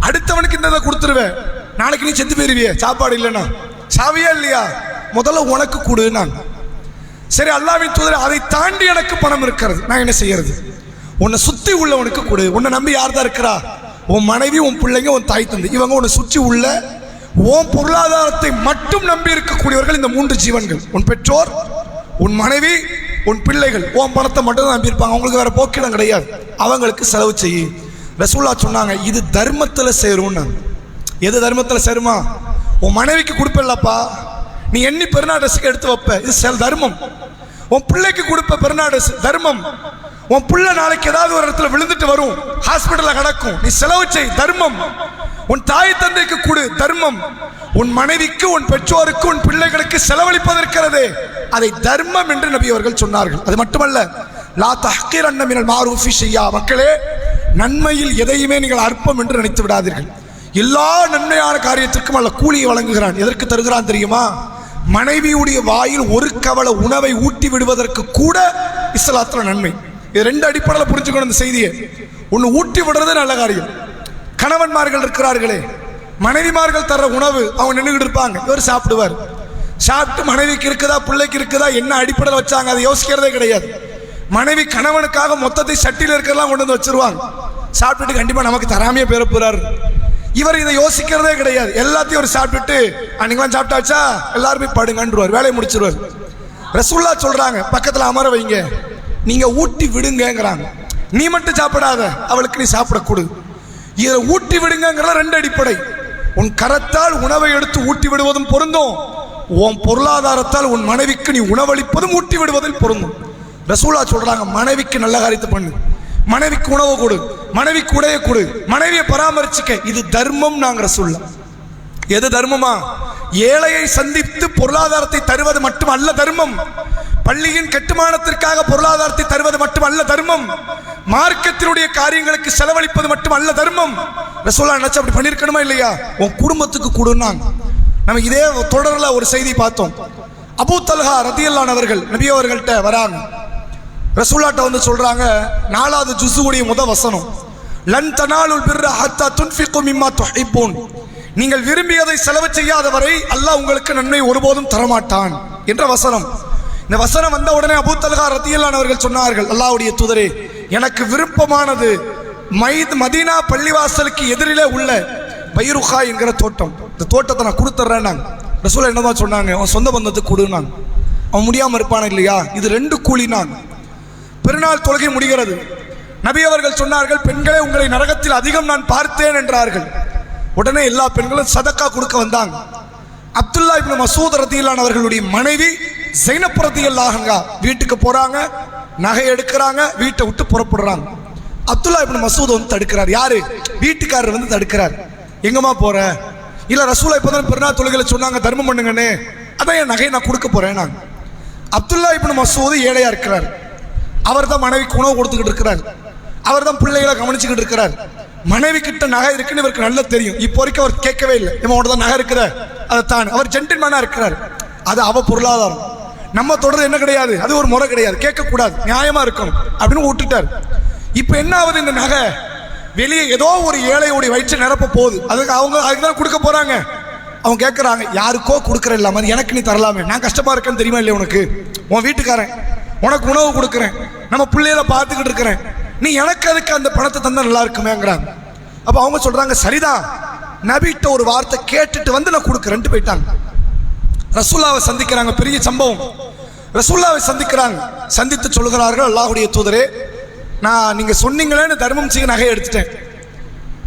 அடுத்தவனுக்கு இந்த இதை கொடுத்துருவேன், நாளைக்கு நீ செத்து போயிருவிய, சாப்பாடு இல்லைன்னா சாவியா இல்லையா, முதல்ல உனக்கு கொடுனாங்க. சரி அல்லாஹ்வின் தூதரே, அதை தாண்டி எனக்கு பணம் இருக்கிறது, நான் என்ன செய்யறது? உன்னை சுத்தி உள்ளவனுக்கு கொடு. உன்னை நம்பி யார் தான் இருக்கிறா? உன் மனைவி, உன் பிள்ளைங்க, உன் தாய் தந்தை, இவங்க உன்னை சுற்றி உள்ள உன் பொருளாதாரத்தை மட்டும் நம்பி இருக்கக்கூடியவர்கள் இந்த 3 ஜீவன்கள். உன் பெற்றோர், உன் மனைவி, உன் பிள்ளைகள், உன் பணத்தை மட்டும் தான் நம்பியிருப்பாங்க, அவங்களுக்கு வேற போக்கிடம் கிடையாது, அவங்களுக்கு செலவு செய்ய. ரசூலுல்லாஹ் சொன்னாங்க, இது தர்மத்தில் சேரும். எது தர்மத்தில் சேருமா? உன் மனைவிக்கு கொடுப்பல்லப்பா, நீ எண்ணி பெருநாள் ட்ரெஸ்ஸுக்கு எடுத்து வைப்ப, இது தர்மம். உன் பிள்ளைக்கு கொடுப்ப பெருநாள் ட்ரெஸ், தர்மம். உன் பிள்ளை நாளைக்கு ஏதாவது ஒரு இடத்துல விழுந்துட்டு வரும், ஹாஸ்பிட்டல்ல கிடக்கும், நீ செலவு செய், தர்மம். உன் தாய் தந்தைக்கு கொடு, தர்மம். உன் மனைவிக்கு, உன் பெற்றோருக்கு, உன் பிள்ளைகளுக்கு செலவழிப்பது இருக்கிறதே, அதை தர்மம் என்று நபி அவர்கள் சொன்னார்கள். அது மட்டுமல்ல, லா தஹ்கிரன்ன மினல் மாரூஃபி ஷையா, மக்களே, நன்மையில் எதையுமே நீங்கள் அற்பம் என்று நினைத்து விடாதீர்கள். எல்லா நன்மையான காரியத்திற்கும் அல்ல கூலியை வழங்குகிறான். எதற்கு தருகிறான் தெரியுமா? மனைவியுடைய வாயில் ஒரு கவள உணவை ஊட்டி விடுவதற்கு கூட இஸ்லாத்துல நன்மை. இது 2 அடிப்படையில் புரிஞ்சுக்கணும் இந்த செய்தியை. ஒன்று, ஊட்டி விடுறது நல்ல காரியம். கணவன்மார்கள் இருக்கிறார்களே, மனைவிமார்கள் தர்ற உணவு அவங்க நின்றுகிட்டு இருப்பாங்க, இவர் சாப்பிடுவார். சாப்பிட்டு மனைவிக்கு இருக்குதா பிள்ளைக்கு இருக்குதா என்ன அடிப்படையில் வச்சாங்க அதை யோசிக்கிறதே கிடையாது. மனைவி கணவனுக்காக மொத்தத்தை சட்டியில் இருக்கிறதெல்லாம் கொண்டு வந்து வச்சிருவாங்க, சாப்பிட்டுட்டு கண்டிப்பா நமக்கு தராமையே பேர போறாரு. இவர் இதை யோசிக்கிறதே கிடையாது, எல்லாத்தையும் ஒரு சாப்பிட்டுட்டு அன்னைக்கு சாப்பிட்டாச்சா எல்லாருமே படுங்கன்றுவார், வேலையை முடிச்சிருவார். ரசூலுல்லாஹ் சொல்றாங்க, பக்கத்தில் அமர வைங்க, நீங்க ஊட்டி விடுங்கிறாங்க. நீ மட்டும் சாப்பிடாத, அவளுக்கு நீ சாப்பிட கொடு. இதை ஊட்டி விடுங்கிற 2 அடிப்படை. உன் கரத்தால் உணவை எடுத்து ஊட்டி விடுவதும் பொருந்தும், உன் பொருளாதாரத்தால் உன் மனைவிக்கு நீ உணவளிப்பதும் ஊட்டி விடுவதில் பொருந்தும். ரசூலுல்லாஹ் சொல்றாங்க, மனைவிக்கு நல்ல காரியத்தை பண்ணு, மனைவிக்கு உணவு கொடு, மனைவிக்கு உடைய கொடு, மனைவியை பராமரிச்சுக்க, இது தர்மம். நாங்க ரசூலுல்லாஹ் எது தர்மமா? ஏழையை சந்தித்து பொருளாதாரத்தை தருவது மட்டும் அல்ல தர்மம். பள்ளியின் கட்டுமானத்திற்காக பொருளாதாரத்தை தருவது மட்டும் அல்ல தர்மம். மார்க்கத்தினுடைய காரியங்களுக்கு செலவழிப்பது மட்டும் அல்ல தர்மம். ரசூலுல்லாஹ் நினைச்சு அப்படி பண்ணிருக்கணுமா இல்லையா? உன் குடும்பத்துக்கு கொடுனாங்க. நம்ம இதே தொடர்ல ஒரு செய்தி பார்த்தோம். அபூ தல்ஹா ரதியல்லாஹு அவர்கள் நபி அவர்கள்ட்ட வராங்க, ரசூலாட்ட வந்து சொல்றாங்க, 4வது ஜுஸுடைய முதல் வசனம், லன் தனாலுல் பிர்ர ஹத்தா துன்ஃபிகு மிம்மா துஹிப்பூன், நீங்கள் விரும்பியதை செலவு செய்யாத வரை அல்லாஹ் உங்களுக்கு நன்மை ஒருபோதும் தரமாட்டான் என்ற வசனம். இந்த வசனம் வந்த உடனே அபூ தல்ஹா ரலியல்லாஹு அவர்கள் சொன்னார்கள், அல்லாஹ்வுடைய தூதரே, எனக்கு விருப்பமானது மதீனா பள்ளிவாசலுக்கு எதிரிலே உள்ள பைருஹா என்கிற தோட்டம், இந்த தோட்டத்தை நான் கொடுத்துட்றேன். ரசூல் என்னதான் சொன்னாங்க, அவன் சொந்த பந்தத்துக்கு கொடுனாங்க. அவன் முடியாமல் இருப்பான இல்லையா, இது 2 கூலினாங்க. பெருநாள் தொழுகை முடிகிறது. நபி அவர்கள் சொன்னார்கள், பெண்களே உங்களை நரகத்தில் அதிகம் நான் பார்த்தேன் என்றார்கள். உடனே எல்லா பெண்களும் சதக்கா கொடுக்க வந்தாங்க. அப்துல்லா இப்னு மசூத் ரலியல்லாஹு அவர்களுடைய மனைவி ஸைனப் ரலியல்லாஹு அன்ஹா வீட்டுக்கு போறாங்க, நகை எடுக்கிறாங்க, வீட்டை விட்டு புறப்படுறாங்க. அப்துல்லா இப்னு மசூத் வந்து தடுக்கிறார். யாரு? வீட்டுக்காரர் வந்து தடுக்கிறார். எங்கம்மா போற? இல்ல ரசூலா இப்பதான் பெருநாள் தொழுகையில சொன்னாங்க தர்மம் பண்ணுங்கன்னு, அதான் என் நகையை நான் கொடுக்க போறேன். நாங்க அப்துல்லா இப்னு மசூத் ஏழையா இருக்கிறார். அவர் தான் மனைவிக்கு உணவு கொடுத்துக்கிட்டு இருக்கிறார். அவர் தான் பிள்ளைகளை கவனிச்சுக்கிட்டு இருக்கிறார். மனைவி கிட்ட நகை இருக்குன்னு இவருக்கு நல்லா தெரியும். இப்போ வரைக்கும் அவர் கேட்கவே இல்லை, இவனோட தான் நகை இருக்குத அதை தான். அவர் ஜென்டில்மேனா இருக்கிறார். அது அவ பொருளாதாரம். நம்ம தொடர்றது என்ன கிடையாது, அது ஒரு முறை கிடையாது, கேட்கக்கூடாது, நியாயமா இருக்கணும் அப்படின்னு விட்டுட்டார். இப்போ என்ன ஆகுது, இந்த நகை வெளியே ஏதோ ஒரு ஏழையோடைய வயிற்று நிரப்ப போகுது. அதுக்கு அதுக்கு தான் கொடுக்க போறாங்க. அவங்க கேட்கறாங்க, யாருக்கோ கொடுக்குற இல்லாம எனக்கு நீ தரலாமே, நான் கஷ்டமா இருக்கேன்னு தெரியுமா இல்லையா உனக்கு, உன் வீட்டுக்காரன் உனக்கு உணவு கொடுக்குறேன், நம்ம பிள்ளைகளை பார்த்துக்கிட்டு இருக்கிறேன், நீ எனக்கு அதுக்கு அந்த பணத்தை தந்தா நல்லா இருக்குமேங்கிறாங்க. அப்போ அவங்க சொல்றாங்க, சரிதான், நபிட்ட ஒரு வார்த்தை கேட்டுட்டு வந்து நான் கொடுக்குறேன்ட்டு போயிட்டாங்க. ரசூல்லாவை சந்திக்கிறாங்க, பெரிய சம்பவம். ரசூல்லாவை சந்திக்கிறாங்க, சந்தித்து சொல்கிறார்கள், அல்லாஹ்வுடைய தூதரே, நான் நீங்க சொன்னீங்களேன்னு தர்மம் செய்ய நகையை எடுத்துட்டேன்.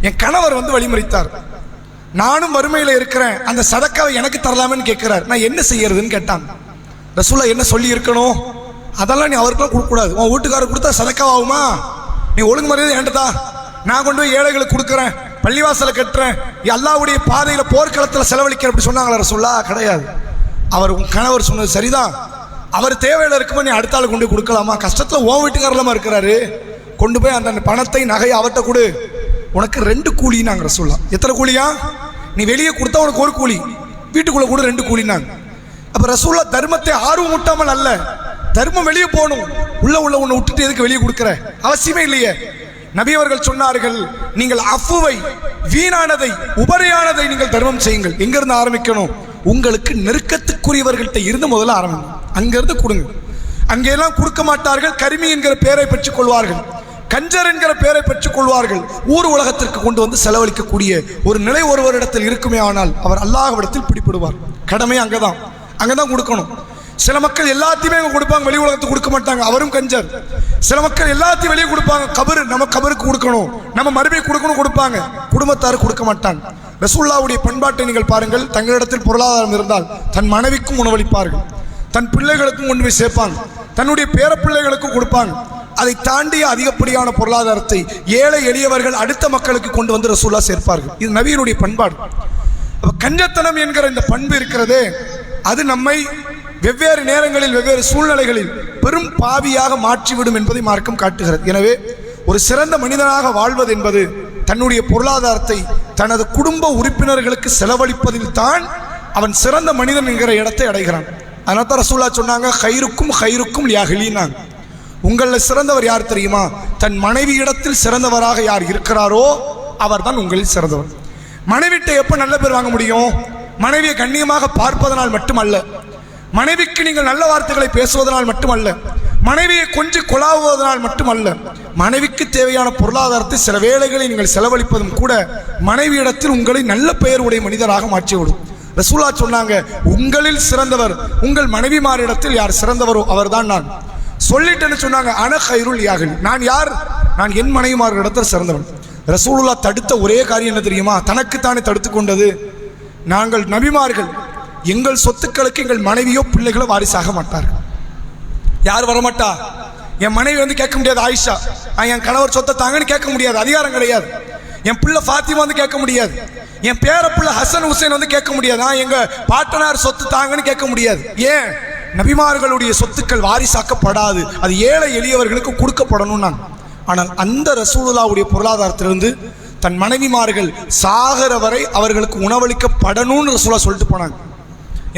என் கணவர் வந்து வழிமறித்தார், நானும் வறுமையில் இருக்கிறேன், அந்த சதக்காவை எனக்கு தரலாமேன்னு கேட்கிறார், நான் என்ன செய்யறதுன்னு கேட்டாங்க. ரசூல்லா என்ன சொல்லி இருக்கணும், அதெல்லாம் நீ அவருக்கெல்லாம் கொடுக்கக்கூடாது, உன் வீட்டுக்காரர் கொடுத்தா சதக்காவாகுமா, நீ ஒழுங்கு மரியாதை ஏண்டதா, நான் கொண்டு போய் ஏழைகளுக்கு கொடுக்குறேன், பள்ளிவாசலை கட்டுறேன், அல்லாஹ்வுடைய பாதையில போர்க்களத்தில் செலவழிக்கிறேன் அப்படி சொன்னாங்களா ரசூல்லா? கிடையாது. அவர் உன் கணவர் சொன்னது சரிதான், அவர் தேவையில இருக்கும்போது நீ அடுத்த ஆள் கொண்டு போய் கொடுக்கலாமா, கஷ்டத்தில் ஓ வீட்டுக்காரலாமா இருக்கிறாரு, கொண்டு போய் அந்த பணத்தை நகை அவர்கிட்ட கொடு, உனக்கு 2 கூலினாங்க ரசூல்லா. எத்தனை கூலியா? நீ வெளியே கொடுத்தா உனக்கு 1 கூலி, வீட்டுக்குள்ள கூட 2 கூலினாங்க. அப்ப ரசூல்லா தர்மத்தை ஆர்வம் ஊட்டாமல் அல்ல, தர்மம் வெளியே போகணும், உள்ள உன்னை விட்டுட்டு எதுக்கு வெளியே கொடுக்குற, அவசியமே இல்லையே. நபி அவர்கள் சொன்னார்கள், நீங்கள் அஃபுவை, வீணானதை, உபரியானதை நீங்கள் தர்மம் செய்யுங்கள். எங்கிருந்து ஆரம்பிக்கணும்? உங்களுக்கு நெருக்கத்துக்குரியவர்கள்ட்ட இருந்து முதல்ல ஆரம்பிங்க, அங்கிருந்து கொடுங்க. அங்கெல்லாம் கொடுக்க மாட்டார்கள், கரிமி என்கிற பெயரை பெற்றுக் கொள்வார்கள், கஞ்சர் என்கிற பெயரை பெற்றுக் கொள்வார்கள். ஊர் உலகத்திற்கு கொண்டு வந்து செலவழிக்கக்கூடிய ஒரு நிலை ஒருவரிடத்தில் இருக்குமே ஆனால் அவர் அல்லாஹ்விடத்தில் பிடிபடுவார். கடமை அங்கதான் கொடுக்கணும். சில மக்கள் எல்லாத்தையுமே கொடுப்பாங்க, வெளி உலகத்துக்கு கொடுக்க மாட்டாங்க, அவரும் கஞ்சர். சில மக்கள் எல்லாத்தையும் வெளியே கொடுப்பாங்க, கபரு, நம்ம கபருக்கு கொடுக்கணும், நம்ம மறுபடியும் கொடுப்பாங்க, குடும்பத்தாருக்கு கொடுக்க மாட்டாங்க. ரசூலுல்லாஹ்வுடைய பண்பாட்டை நீங்கள் பாருங்கள். தங்களிடத்தில் பொருளாதாரம் இருந்தால் தன் மனைவிக்கும் உணவளிப்பார்கள், தன் பிள்ளைகளுக்கும் கொண்டு போய் சேர்ப்பாங்க, தன்னுடைய பேர பிள்ளைகளுக்கும் கொடுப்பாங்க. அதை தாண்டிய அதிகப்படியான பொருளாதாரத்தை ஏழை எளியவர்கள் அடுத்த மக்களுக்கு கொண்டு வந்து ரசூலுல்லாஹ் சேர்ப்பார்கள். இது நபியினுடைய பண்பாடு. அப்ப கஞ்சத்தனம் என்கிற இந்த பண்பு இருக்கிறதே, அது நம்மை வெவ்வேறு நேரங்களில் வெவ்வேறு சூழ்நிலைகளில் பெரும் பாவியாக மாற்றிவிடும் என்பதை மார்க்கம் காட்டுகிறது. எனவே ஒரு சிறந்த மனிதனாக வாழ்வது என்பது தன்னுடைய பொருளாதாரத்தை தனது குடும்ப உறுப்பினர்களுக்கு செலவழிப்பதில் தான் அவன் சிறந்த மனிதன் என்கிற இடத்தை அடைகிறான். அதனால தான் ரசூலுல்லாஹ் சொன்னாங்க, ஹைருக்கும் லியஹ்லீனாங்க, உங்களில் சிறந்தவர் யார் தெரியுமா? தன் மனைவி இடத்தில் சிறந்தவராக யார் இருக்கிறாரோ அவர் தான் உங்களில் சிறந்தவர். மனைவிட்ட எப்போ நல்ல பேர் வாங்க முடியும்? மனைவியை கண்ணியமாக பார்ப்பதனால் மட்டுமல்ல, மனைவிக்கு நீங்கள் நல்ல வார்த்தைகளை பேசுவதனால் மட்டுமல்ல, மனைவியை கொஞ்சம் கொலாவுவதனால் மட்டுமல்ல, மனைவிக்கு தேவையான பொருளாதாரத்தை சில வேளைகளை நீங்கள் செலவழிப்பதும் கூட மனைவியிடத்தில் உங்களை நல்ல பெயர் உடைய மனிதராக மாற்றிவிடும். ரசூலுல்லாஹ் சொன்னாங்க, உங்களில் சிறந்தவர் உங்கள் மனைவிமாரிடத்தில் யார் சிறந்தவரோ அவர்தான் நான். சொல்லிட்டேன்னு சொன்னாங்க, அன கைருல் யாகில், நான் யார்? நான் என் மனைவிமார்களிடத்தில் சிறந்தவன். ரசூலுல்லாஹ் தடுத்த ஒரே காரியம் என்ன தெரியுமா? தனக்குத்தானே தடுத்து கொண்டது. நாங்கள் நபிமார்கள் எங்கள் சொத்துக்களுக்கு எங்கள் மனைவியோ பிள்ளைகளோ வாரிசாக மாட்டார்கள். யார் வரமாட்டா? என் மனைவி வந்து கேட்க முடியாது, ஆயிஷா என் கணவர் சொத்தை தாங்கன்னு கேட்க முடியாது, அதிகாரம் கிடையாது. என் பிள்ளை ஃபாத்திமா வந்து கேட்க முடியாது, என் பேர பிள்ளை ஹசன் ஹுசைன் வந்து கேட்க முடியாது, எங்க பாட்டனார் சொத்து தாங்கன்னு கேட்க முடியாது. ஏன்? நபிமார்களுடைய சொத்துக்கள் வாரிசாக்கப்படாது, அது ஏழை எளியவர்களுக்கு கொடுக்கப்படணும் நான். ஆனால் அந்த ரசூலுல்லாஹ்வுடைய பொருளாதாரத்திலிருந்து தன் மனைவிமார்கள் சாகர வரை அவர்களுக்கு உணவளிக்கப்படணும்னு ரசூலுல்லாஹ் சொல்லிட்டு போனாங்க.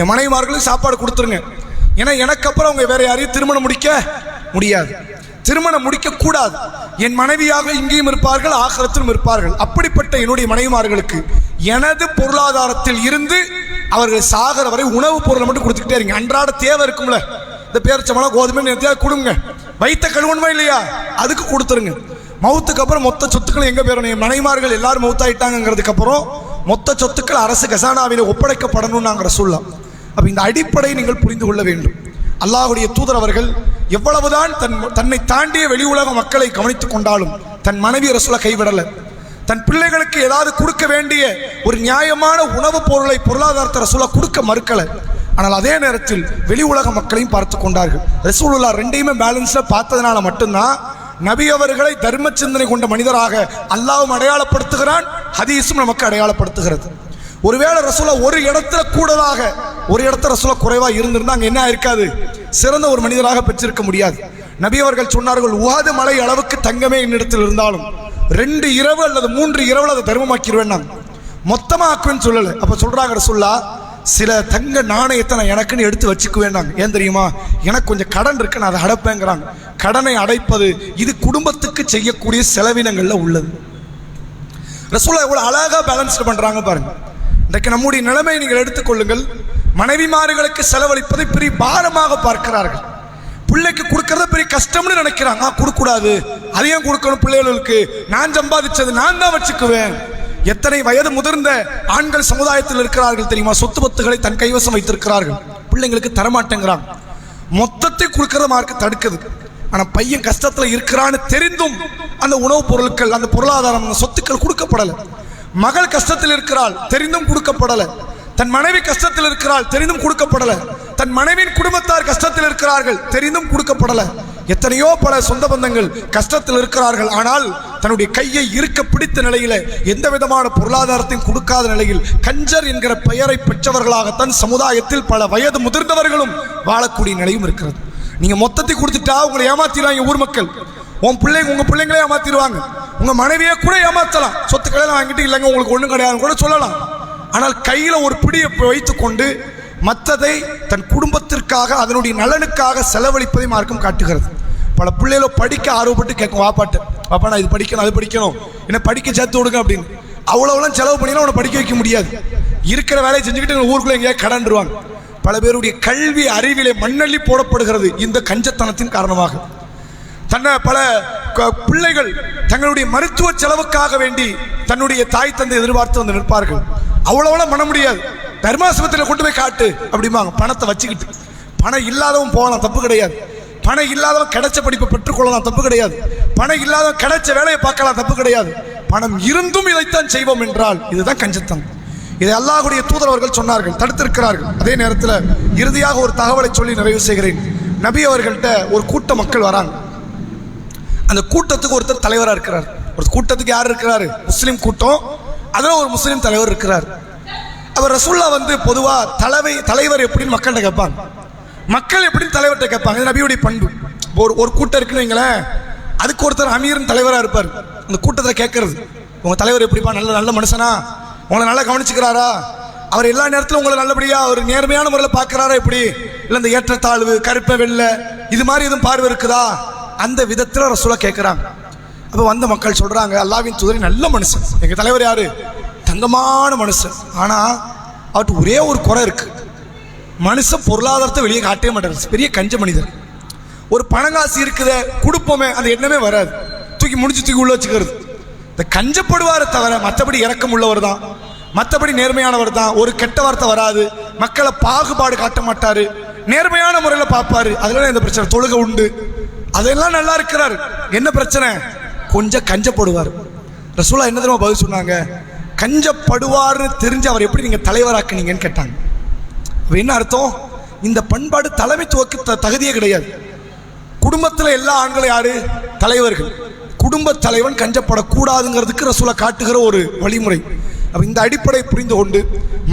என் மனைவிமார்களுக்கு சாப்பாடு கொடுத்துருங்க, ஏன்னா எனக்கு அப்புறம் அவங்க வேற யாரையும் திருமணம் முடிக்க முடியாது. திருமணம் முடிக்க கூடாது. என் மனைவியாக இங்கேயும் இருப்பார்கள், ஆகிரத்திலும் இருப்பார்கள். அப்படிப்பட்ட என்னுடைய மனைவிமார்களுக்கு எனது பொருளாதாரத்தில் இருந்து அவர்கள் சாகர வரை உணவுப் பொருளை மட்டும் கொடுத்துக்கிட்டே இருங்க. அன்றாட தேவை இருக்கும்ல, இந்த பேரிச்சம்பழம் கோதுமை நேரத்தையாக கொடுங்க. வயிற்ற கழுவணுமா இல்லையா, அதுக்கு கொடுத்துருங்க. மௌத்துக்கு அப்புறம் மொத்த சொத்துக்கள் எங்க போயிடணும்? என் மனைவிமார்கள் எல்லாரும் மௌத்தாயிட்டாங்கிறதுக்கு அப்புறம் மொத்த சொத்துக்கள் அரசு கசானாவில ஒப்படைக்கப்படணும் நாங்கள் சொல்லலாம். அப்ப இந்த அடிப்படையை நீங்கள் புரிந்து கொள்ள வேண்டும். அல்லாஹ்வுடைய தூதர் அவர்கள் எவ்வளவுதான் தன்னை தாண்டிய வெளி உலக மக்களை கவனித்துக் கொண்டாலும் தன் மனைவி ரசூலை கைவிடல. தன் பிள்ளைகளுக்கு ஏதாவது கொடுக்க வேண்டிய ஒரு நியாயமான உணவுப் பொருளை பொருளாதாரத்தை ரசூலா கொடுக்க மறுக்கல. ஆனால் அதே நேரத்தில் வெளி உலக மக்களையும் பார்த்து கொண்டார்கள். ரசூலுல்லாஹ் ரெண்டையுமே பேலன்ஸ்ல பார்த்ததுனால மட்டும்தான் நபி அவர்களை தர்ம சிந்தனை கொண்ட மனிதராக அல்லாஹ்வும் அடையாளப்படுத்துகிறான், ஹதீஸும் நமக்கு அடையாளப்படுத்துகிறது. ஒருவேளை ரசூலா ஒரு இடத்துல கூடுதலாக ஒரு இடத்துல ரசூலா குறைவா இருந்திருந்தா அங்க என்ன இருக்காது, சிறந்த ஒரு மனிதராக பெற்றிருக்க முடியாது. நபி அவர்கள் சொன்னார்கள், உஹது மலை அளவுக்கு தங்கமே என்னிடத்தில் இருந்தாலும் 2 இரவு அல்லது 3 இரவுல அதை தர்மமாக்கிடுவேன், நான் மொத்தமா ஆக்குவேன்னு சொல்லல. அப்ப சொல்றாங்க ரசூல்லா, சில தங்க நாணயத்தை நான் எனக்குன்னு எடுத்து வச்சுக்குவேன். ஏன் தெரியுமா, எனக்கு கொஞ்சம் கடன் இருக்கு, நான் அதை அடைப்பேங்கிறாங்க. கடனை அடைப்பது இது குடும்பத்துக்கு செய்யக்கூடிய செலவினங்கள்ல உள்ளது. ரசூலா எவ்வளவு அழகா பேலன்ஸ் பண்றாங்க பாருங்க. இன்றைக்கு நம்முடைய நிலைமையை நீங்கள் எடுத்துக்கொள்ளுங்கள். மனைவிமார்களுக்கு செலவழிப்பதை பெரிய பாரமாக பார்க்கிறார்கள். பிள்ளைக்கு கொடுக்கறத பெரிய கஷ்டம்னு நினைக்கிறாங்க. கொடுக்கூடாது, அதையும் கொடுக்கணும் பிள்ளைகளுக்கு, நான் சம்பாதிச்சது நான் தான் வச்சுக்குவேன். எத்தனை வயது முதிர்ந்த ஆண்கள் சமுதாயத்தில் இருக்கிறார்கள் தெரியுமா, சொத்து பத்துகளை தன் கைவசம் வைத்திருக்கிறார்கள், பிள்ளைங்களுக்கு தரமாட்டேங்கிறாங்க. மொத்தத்தை கொடுக்கறத மார்க்க தடுக்குது. ஆனா பையன் கஷ்டத்துல இருக்கிறான்னு தெரிந்தும் அந்த உணவுப் பொருட்கள், அந்த பொருளாதாரம், அந்த சொத்துக்கள் கொடுக்கப்படலை. மகள் கஷ்டத்தில் இருக்கிறாள், தெரிந்தும் கொடுக்கப்படலை. தன் மனைவி கஷ்டத்தில் இருக்கிறாள், தெரிந்தும் கொடுக்கப்படலை. தன் மனைவியின் குடும்பத்தார் கஷ்டத்தில் இருக்கிறார்கள், தெரிந்தும் கொடுக்கப்படலை. எத்தனையோ பல சொந்த பந்தங்கள் கஷ்டத்தில் இருக்கிறார்கள், ஆனால் தன்னுடைய கையை இருக்க பிடித்த நிலையில எந்த விதமான பொருளாதாரத்தையும் கொடுக்காத நிலையில் கஞ்சர் என்கிற பெயரை பெற்றவர்களாகத்தான் சமுதாயத்தில் பல வயது முதிர்ந்தவர்களும் வாழக்கூடிய நிலையும் இருக்கிறது. நீங்க மொத்தத்தை கொடுத்துட்டா உங்களை ஏமாத்திடுவாங்க ஊர் மக்கள். உங்க பிள்ளைங்களே ஏமாத்திடுவாங்க, உங்க மனைவியை கூட ஏமாத்தலாம். சொத்துக்களை வாங்கிட்டு இல்லைங்க உங்களுக்கு ஒன்றும் கிடையாதுன்னு கூட சொல்லலாம். ஆனால் கையில ஒரு பிடியை வைத்துக் கொண்டு மற்றதை தன் குடும்பத்திற்காக அதனுடைய நலனுக்காக செலவழிப்பதை மார்க்கம் காட்டுகிறது. பல பிள்ளைகளோ படிக்க ஆர்வப்பட்டு கேட்கும், வாப்பாட்டு, வாப்பா நான் இது படிக்கணும் அது படிக்கணும், என்ன படிக்க சேர்த்து விடுங்க அப்படின்னு. அவ்வளவுலாம் செலவு பண்ணினா உன்னை படிக்க வைக்க முடியாது. இருக்கிற வேலையை செஞ்சுக்கிட்டு ஊருக்குள்ள எங்கேயா கடன்றுவாங்க. பல பேருடைய கல்வி அறிவிலே மண்ணள்ளி போடப்படுகிறது இந்த கஞ்சத்தனத்தின் காரணமாக. பல பிள்ளைகள் தங்களுடைய மருத்துவ செலவுக்காக வேண்டி தன்னுடைய தாய் தந்தை எதிர்பார்த்து வந்து நிற்பார்கள். அவ்வளவுலாம் பண்ண முடியாது. தர்மாசிரமத்தில் கொண்டு போய் காட்டு அப்படிம்பாங்க. பணத்தை வச்சுக்கிட்டு பணம் இல்லாதவன் போகலாம், தப்பு கிடையாது. பணம் இல்லாதவன் கிடைச்ச படிப்பை பெற்றுக்கொள்ளலாம், தப்பு கிடையாது. பணம் இல்லாதவன் கிடைச்ச வேலையை பார்க்கலாம், தப்பு கிடையாது. பணம் இருந்தும் இதைத்தான் செய்வோம் என்றால் இதுதான் கஞ்சத்தனம். இதை அல்லாஹ்வுடைய தூதர் அவர்கள் சொன்னார்கள், தடுத்திருக்கிறார்கள். அதே நேரத்தில் இறுதியாக ஒரு தகவலை சொல்லி நிறைவு செய்கிறேன். நபி அவர்கள்ட்ட ஒரு கூட்ட மக்கள் வராங்க. அந்த கூட்டத்துக்கு ஒருத்தர் தலைவராக இருக்கிறார். ஒரு கூட்டத்துக்கு யார் இருக்கிறாரு, முஸ்லீம் கூட்டம், அதில் ஒரு முஸ்லீம் தலைவர் இருக்கிறார். அவர் ரசூல்லா வந்து பொதுவா தலைவர் எப்படின்னு மக்கள்கிட்ட கேட்பாங்க, மக்கள் எப்படின்னு தலைவர்கிட்ட கேட்பாங்க. இது நபியுடைய பண்பு. ஒரு கூட்டம் இருக்குன்னு வைங்களேன், அதுக்கு ஒருத்தர் அமீரின் தலைவராக இருப்பார். அந்த கூட்டத்தில் கேட்கறது, உங்க தலைவர் எப்படிப்பா, நல்ல மனுஷனா, உங்களை நல்லா கவனிச்சுக்கிறாரா, அவர் எல்லா நேரத்திலும் உங்களை நல்லபடியா ஒரு நேர்மையான முறையில் பார்க்கிறாரா, எப்படி இல்லை இந்த ஏற்றத்தாழ்வு கருப்பை வெள்ளை இது மாதிரி எதுவும் பார்வை இருக்குதா, அந்த விதத்தில் ரசூலா கேட்குறாங்க. அப்போ வந்த மக்கள் சொல்றாங்க, அல்லாஹ்வின் தூதர் நல்ல மனுஷன், எங்க தலைவர் யாரு தங்கமான மனுஷன், ஆனா அவருக்கு ஒரே ஒரு குறை இருக்கு, மனுஷன் பொருளாதாரத்தை வெளியே காட்டவே மாட்டார், பெரிய கஞ்ச மனிதர். ஒரு பணங்காசு இருக்குத கொடுப்போமே அந்த எண்ணமே வராது, தூக்கி முடிச்சு தூக்கி உள்ள வச்சுக்கிறது. இந்த கஞ்சப்படுவாரை தவிர மற்றபடி இறக்கம் உள்ளவர் தான், மற்றபடி நேர்மையானவர் தான். ஒரு கெட்ட வார்த்தை வராது, மக்களை பாகுபாடு காட்ட மாட்டாரு, நேர்மையான முறையில் பார்ப்பாரு. அதெல்லாம் எந்த பிரச்சனை, தொழுகை உண்டு, அதெல்லாம் நல்லா இருக்கிறாரு. என்ன பிரச்சனை, கொஞ்சம் கஞ்சப்படுவார். ரசூலா என்ன தெரியுமா பதில் சொன்னாங்க, கஞ்சப்படுவார்னு தெரிஞ்சு அவர் எப்படி நீங்க தலைவராக்குனீங்கன்னு கேட்டாங்க. என்ன அர்த்தம், இந்த பண்பாடு தலைமைத்துவக்கு தகுதியே கிடையாது. குடும்பத்தில் எல்லா ஆண்களும் யாரு தலைவர்கள், குடும்ப தலைவன் கஞ்சப்படக்கூடாதுங்கிறதுக்கு ரசூலா காட்டுகிற ஒரு வழிமுறை. அப்ப இந்த அடிப்படை புரிந்து கொண்டு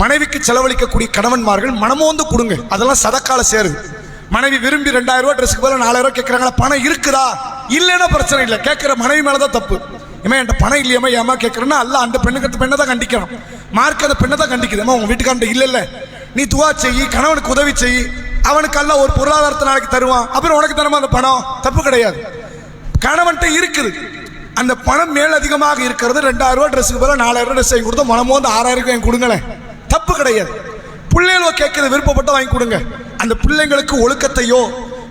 மனைவிக்கு செலவழிக்கக்கூடிய கணவன்மார்கள் மனமோந்து கொடுங்க, அதெல்லாம் சதக்கால சேருது. மனைவி விரும்பி 2000 ரூபாய் ட்ரெஸ்க்கு பதில் 4000 ரூபாய் கேட்கறாங்களா, பணம் இருக்குதா இல்லைன்னா பிரச்சனை இல்லை, கேட்கிற மனைவி மேலதான் தப்பு. ஏமா என்கிட்ட பணம் இல்லையம்மா ஏமா கேட்கறேன்னா அல்ல அந்த பெண்ணை தான் கண்டிக்கணும், மார்க் அந்த பெண்ணை தான் கண்டிக்குது. உங்க வீட்டுக்காண்ட இல்ல நீ துவா செய்யி, கணவனுக்கு உதவி செய்யி, அவனுக்கு அல்ல ஒரு பொருளாதாரத்தை நாளைக்கு தருவான், அப்புறம் உனக்கு தருமா அந்த பணம், தப்பு கிடையாது. கணவன்கிட்ட இருக்குது, அந்த பணம் மேலதிகமாக இருக்கிறது. 2000 ரூபா ட்ரெஸ்ஸுக்கு பதிலாக 4000 ரூபா ட்ரெஸ் வாங்கி கொடுத்தா மனமோ வந்து 6000 வாங்கி கொடுங்களேன், தப்பு கிடையாது. பிள்ளைகளோ கேட்கறது விருப்பப்பட்ட வாங்கி கொடுங்க. அந்த பிள்ளைங்களுக்கு ஒழுக்கத்தையோ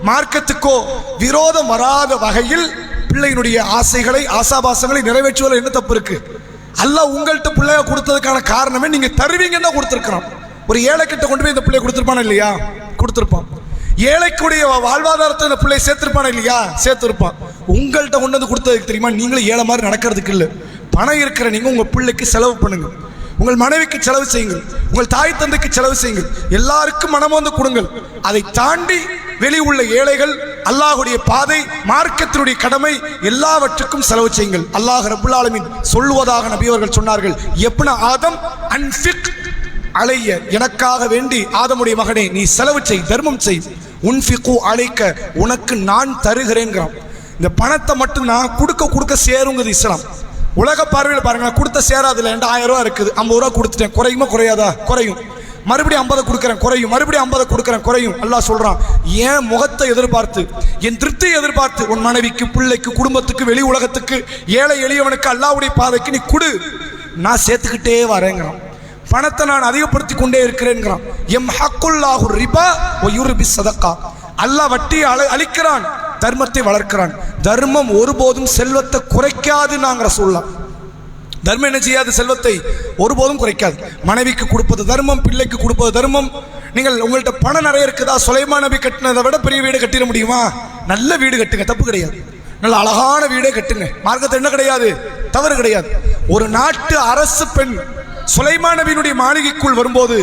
மார்க்கத்துக்கோ விரோதம் வராத வகையில் பிள்ளையினுடைய ஆசைகளை ஆசாபாசங்களை நிறைவேற்றுவதில் என்ன தப்பு இருக்கு? அல்லாஹ் உங்கள்கிட்ட பிள்ளைய கொடுத்ததுக்கான காரணமே நீங்க தருவீங்கன்னு தான் கொடுத்துருக்கிறோம். ஒரு ஏழை கிட்ட கொண்டு போய் இந்த பிள்ளைய கொடுத்துருப்பானா இல்லையா? கொடுத்துருப்பான். ஏழைக்குடைய வாழ்வாதாரத்தை இந்த பிள்ளை சேர்த்திருப்பானா இல்லையா? சேர்த்திருப்பான். உங்கள்கிட்ட கொண்டு வந்து கொடுத்ததுக்கு தெரியுமா? நீங்களும் ஏழை மாதிரி நடக்கிறதுக்கு இல்லை. பணம் இருக்கிற நீங்க உங்க பிள்ளைக்கு செலவு பண்ணுங்க, உங்கள் மனைவிக்கு செலவு செய்யுங்கள், உங்கள் தாய் தந்தைக்கு செலவு செய்யுங்கள், எல்லாருக்கும் மனம் வந்து கொடுங்கள். அதை தாண்டி வெளி உள்ள ஏழைகள், அல்லாஹுடைய பாதை, மார்க்கத்தினுடைய கடமை எல்லாவற்றுக்கும் செலவு செய்யுங்கள். அல்லாஹ் ரப்புல் ஆலமீன் சொல்லுவதாக நபி அவர்கள் சொன்னார்கள், எப்ன ஆதம் அன்ஃபிக் அலைய, எனக்காக வேண்டி ஆதமுடைய மகனே நீ செலவு செய், தர்மம் செய். உன்ஃபிகு அலைக்க, உனக்கு நான் தருகிறேன்கிறான். இந்த பணத்தை மட்டும் நான் கொடுக்க சேருங்கிறது இஸ்லாம். உலக பார்வையில் பாருங்க, கொடுத்த சேராதுல 1000 ரூபா இருக்குது, 50 ரூபா கொடுத்துட்டேன், குறையுமா குறையாதா? குறையும். மறுபடியும் 50 கொடுக்குறேன், குறையும். மறுபடியும் 50 கொடுக்குறேன், குறையும். அல்லாஹ் சொல்றான், என் முகத்தை எதிர்பார்த்து, என் திருப்தியை எதிர்பார்த்து உன் மனைவிக்கு, பிள்ளைக்கு, குடும்பத்துக்கு, வெளி உலகத்துக்கு, ஏழை எளியவனுக்கு, அல்லாஹ்வுடைய பாதைக்கு நீ கொடு, நான் சேர்த்துக்கிட்டே வரேங்கிறான். பணத்தை நான் அதிகப்படுத்தி கொண்டே இருக்கிறேன்கிறான். எம் ஹக்குல்லாஹு ரிபா வ யுர்பி ஸதகா, அல்லாஹ் வட்டியை அழிக்கிறான், தர்மத்தை வளர்க்கிறான். தர்மம் ஒருபோதும் செல்வத்தை குறைக்காது. நாங்கள் சொல்லலாம், தர்மம் என்ன செய்யாது? செல்வத்தை ஒருபோதும் குறைக்காது. மனைவிக்கு கொடுப்பது தர்மம், பிள்ளைக்கு கொடுப்பது தர்மம். நீங்கள் உங்கள்கிட்ட பணம் நிறைய இருக்குதா? சுலைமான் நபி கட்டினதை விட பெரிய வீடு கட்டிட முடியுமா? நல்ல வீடு கட்டுங்க, தப்பு கிடையாது. நல்ல அழகான வீடே கட்டுங்க, மார்க்கத்தில் என்ன கிடையாது? தவறு கிடையாது. ஒரு நாட்டு அரசு பெண் சுலைமான் நபியினுடைய மாளிகைக்குள் வரும்போது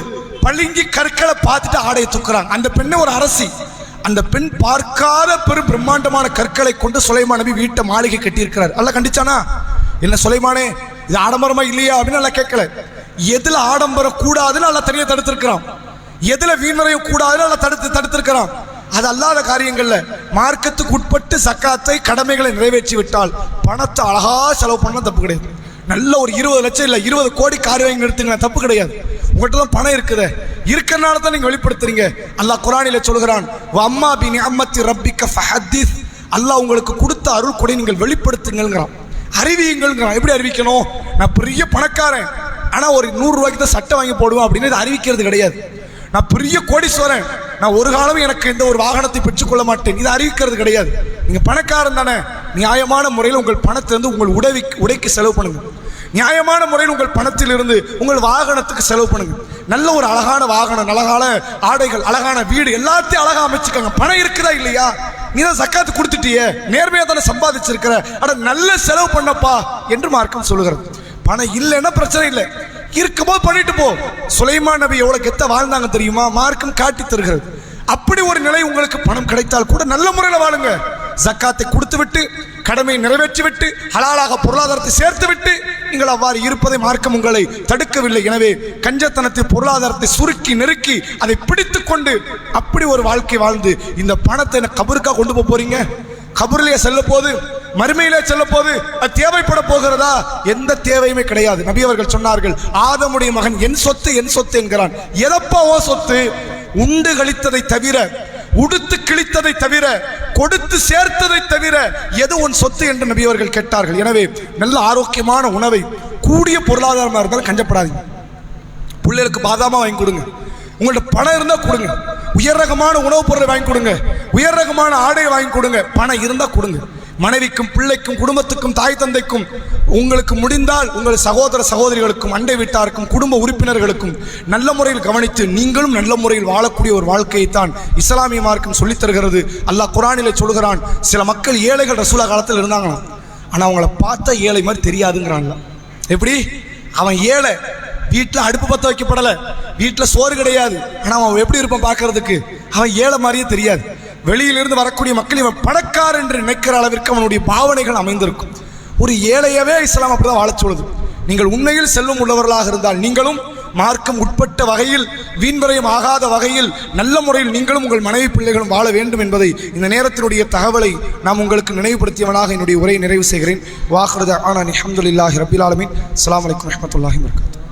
பளிங்கி கற்களை பார்த்துட்டு ஆடையை தூக்குறாங்க. அந்த பெண்ணை ஒரு அரசி, அந்த பெண் பார்க்காத பெரும் பிரம்மாண்டமான கற்களை கொண்டு சுலைமான் நபி வீட்டை மாளிகை கட்டியிருக்கிறார். அல்லாஹ் கண்டிச்சானா? என்ன சுலைமானே இது ஆடம்பரமா இல்லையா அப்படின்னு நல்லா கேட்கல. எதுல ஆடம்பரம் கூடாதுன்னு அல்லாஹ் தனியாக தடுத்திருக்கிறான், எதுல வீண்வரையும் கூடாதுன்னு அல்லாஹ் தடுத்திருக்கிறான். அது அல்லாத காரியங்கள்ல மார்க்கத்துக்கு உட்பட்டு சக்காத்தை கடமைகளை நிறைவேற்றி விட்டால் பணத்தை அழகா செலவு பண்ண தப்பு கிடையாது. நல்ல ஒரு 20 லட்சம் இல்லை 20 கோடி கார் வாங்கி நிறுத்துங்க, தப்பு கிடையாது. உங்கள்கிட்ட தான் பணம் இருக்குது, இருக்கிறனால தான் நீங்க வெளிப்படுத்துறீங்க. அல்லாஹ் குர்ஆனிலே சொல்கிறான், வம்மா பி நிஅமத்தி ரப்பிக்க ஃபஹத்திஸ், அல்லாஹ் உங்களுக்கு கொடுத்த அருள் கொடை நீங்கள் வெளிப்படுத்துங்கள்ங்கிறான், அறிவியுங்கள்ங்கிறான். எப்படி அறிவிக்கணும்? நான் பெரிய பணக்காரன், ஆனா ஒரு 100 ரூபாய்க்கு தான் சட்டை வாங்கி போடுவேன் அப்படின்னு இது அறிவிக்கிறது கிடையாது. நான் பெரிய கோடீஸ்வரன், நான் ஒரு காலம் எனக்கு இந்த ஒரு வாகனத்தை பெற்றுக்கொள்ள மாட்டேன், இது அறிவிக்கிறது கிடையாது. நீங்க பணக்காரன் தானே, நியாயமான முறையில் உங்கள் பணத்திலிருந்து உங்கள் உடைக்கு செலவு பண்ணுங்க, நியாயமான முறையில் உங்கள் பணத்திலிருந்து உங்கள் வாகனத்துக்கு செலவு பண்ணுங்க. நல்ல ஒரு அழகான வாகனம், அழகான ஆடைகள், அழகான வீடு, எல்லாத்தையும் அழகா அமைச்சுக்கோங்க. பணம் இருக்குதா இல்லையா? நீ தான் சக்காத்து கொடுத்துட்டியே, நேர்மையா தானே சம்பாதிச்சிருக்கிற, அட நல்ல செலவு பண்ணப்பா என்று மார்க்கம் சொல்லுகிறது. பணம் இல்லைன்னா பிரச்சனை இல்லை, இருக்கும்போது பண்ணிட்டு போ. சுலைமான் நபி எவ்வளவு கெத்த வாழ்ந்தாங்க தெரியுமா? மார்க்கம் காட்டி தருகிறது. அப்படி ஒரு நிலை உங்களுக்கு பணம் கிடைத்தால் கூட நல்ல முறையில் வாழுங்க. ஜக்காத்தை கொடுத்து விட்டு, கடமையை நிறைவேற்றி விட்டு, ஹலாலாக பொருளாதாரத்தை சேர்த்து விட்டு நீங்கள் அவ்வாறு இருப்பதை மார்க்கம் உங்களை தடுக்கவில்லை. எனவே கஞ்சத்தனத்தை, பொருளாதாரத்தை சுருக்கி நெருக்கி அதை பிடித்து கொண்டு அப்படி ஒரு வாழ்க்கை வாழ்ந்து இந்த பணத்தை கபருக்கா கொண்டு போறீங்க? கபரிலே செல்ல போது, மறுமையிலே செல்ல போது அது தேவைப்பட போகிறதா? எந்த தேவையுமே கிடையாது. நபி அவர்கள் சொன்னார்கள், ஆதமுடைய மகன் என் சொத்து என் சொத்து என்கிறான். எதப்பா ஓ சொத்து? உண்டு கழித்ததை தவிர, உடுத்து கிழித்ததை தவிர, கொடுத்து சேர்த்ததை தவிர எது உன் சொத்து என்று நபி அவர்கள் கேட்டார்கள். எனவே நல்ல ஆரோக்கியமான உணவை, கூடிய பொருளாதாரமாக இருந்தாலும் கஞ்சப்படாதீங்க. பிள்ளைகளுக்கு பாதாமா வாங்கி கொடுங்க, உங்கள்ட்ட பணம் இருந்தால் கொடுங்க. உயர் ரகமான உணவுப் பொருளை வாங்கி கொடுங்க, உயர் ரகமான ஆடையை வாங்கி கொடுங்க. பணம் இருந்தால் கொடுங்க. மனைவிக்கும், பிள்ளைக்கும், குடும்பத்துக்கும், தாய் தந்தைக்கும், உங்களுக்கு முடிந்தால் உங்கள் சகோதர சகோதரிகளுக்கும், அண்டை வீட்டாருக்கும், குடும்ப உறுப்பினர்களுக்கும் நல்ல முறையில் கவனித்து நீங்களும் நல்ல முறையில் வாழக்கூடிய ஒரு வாழ்க்கையைத்தான் இஸ்லாமிய மார்க்கம் சொல்லித் தருகிறது. அல்லாஹ் குர்ஆனிலே சொல்கிறான், சில மக்கள் ஏழைகள் ரசூலா காலத்தில் இருந்தாங்களாம், ஆனால் அவங்கள பார்த்தா ஏழை மாதிரி தெரியாதுங்கிறான். எப்படி? அவன் ஏழை, வீட்டில் அடுப்பு பற்ற வைக்கப்படலை, வீட்டில் சோறு கிடையாது, ஆனால் அவன் எப்படி இருப்பான் பார்க்கறதுக்கு? அவன் ஏழை மாதிரியே தெரியாது. வெளியிலிருந்து வரக்கூடிய மக்கள் இவன் பணக்காரர் என்று நினைக்கிற அளவிற்கு அவனுடைய பாவனைகள் அமைந்திருக்கும். ஒரு ஏழையவே இஸ்லாம் அப்படிதான் வாழச் சொல்லுது. நீங்கள் உண்மையில் செல்வம் உள்ளவர்களாக இருந்தால் நீங்களும் மார்க்கம் உட்பட்ட வகையில், வீண்வரையும் ஆகாத வகையில் நல்ல முறையில் நீங்களும் உங்கள் மனைவி பிள்ளைகளும் வாழ வேண்டும் என்பதை இந்த நேரத்தினுடைய தகவலை நாம் உங்களுக்கு நினைவுபடுத்தியவனாக என்னுடைய உரையை நிறைவு செய்கிறேன். வாஹிரு தஅவானா அல்ஹம்துலில்லாஹி ரப்பில் ஆலமீன். அஸ்ஸலாமு அலைக்கும் வரஹ்மத்துல்லாஹி வபரகாத்துஹு.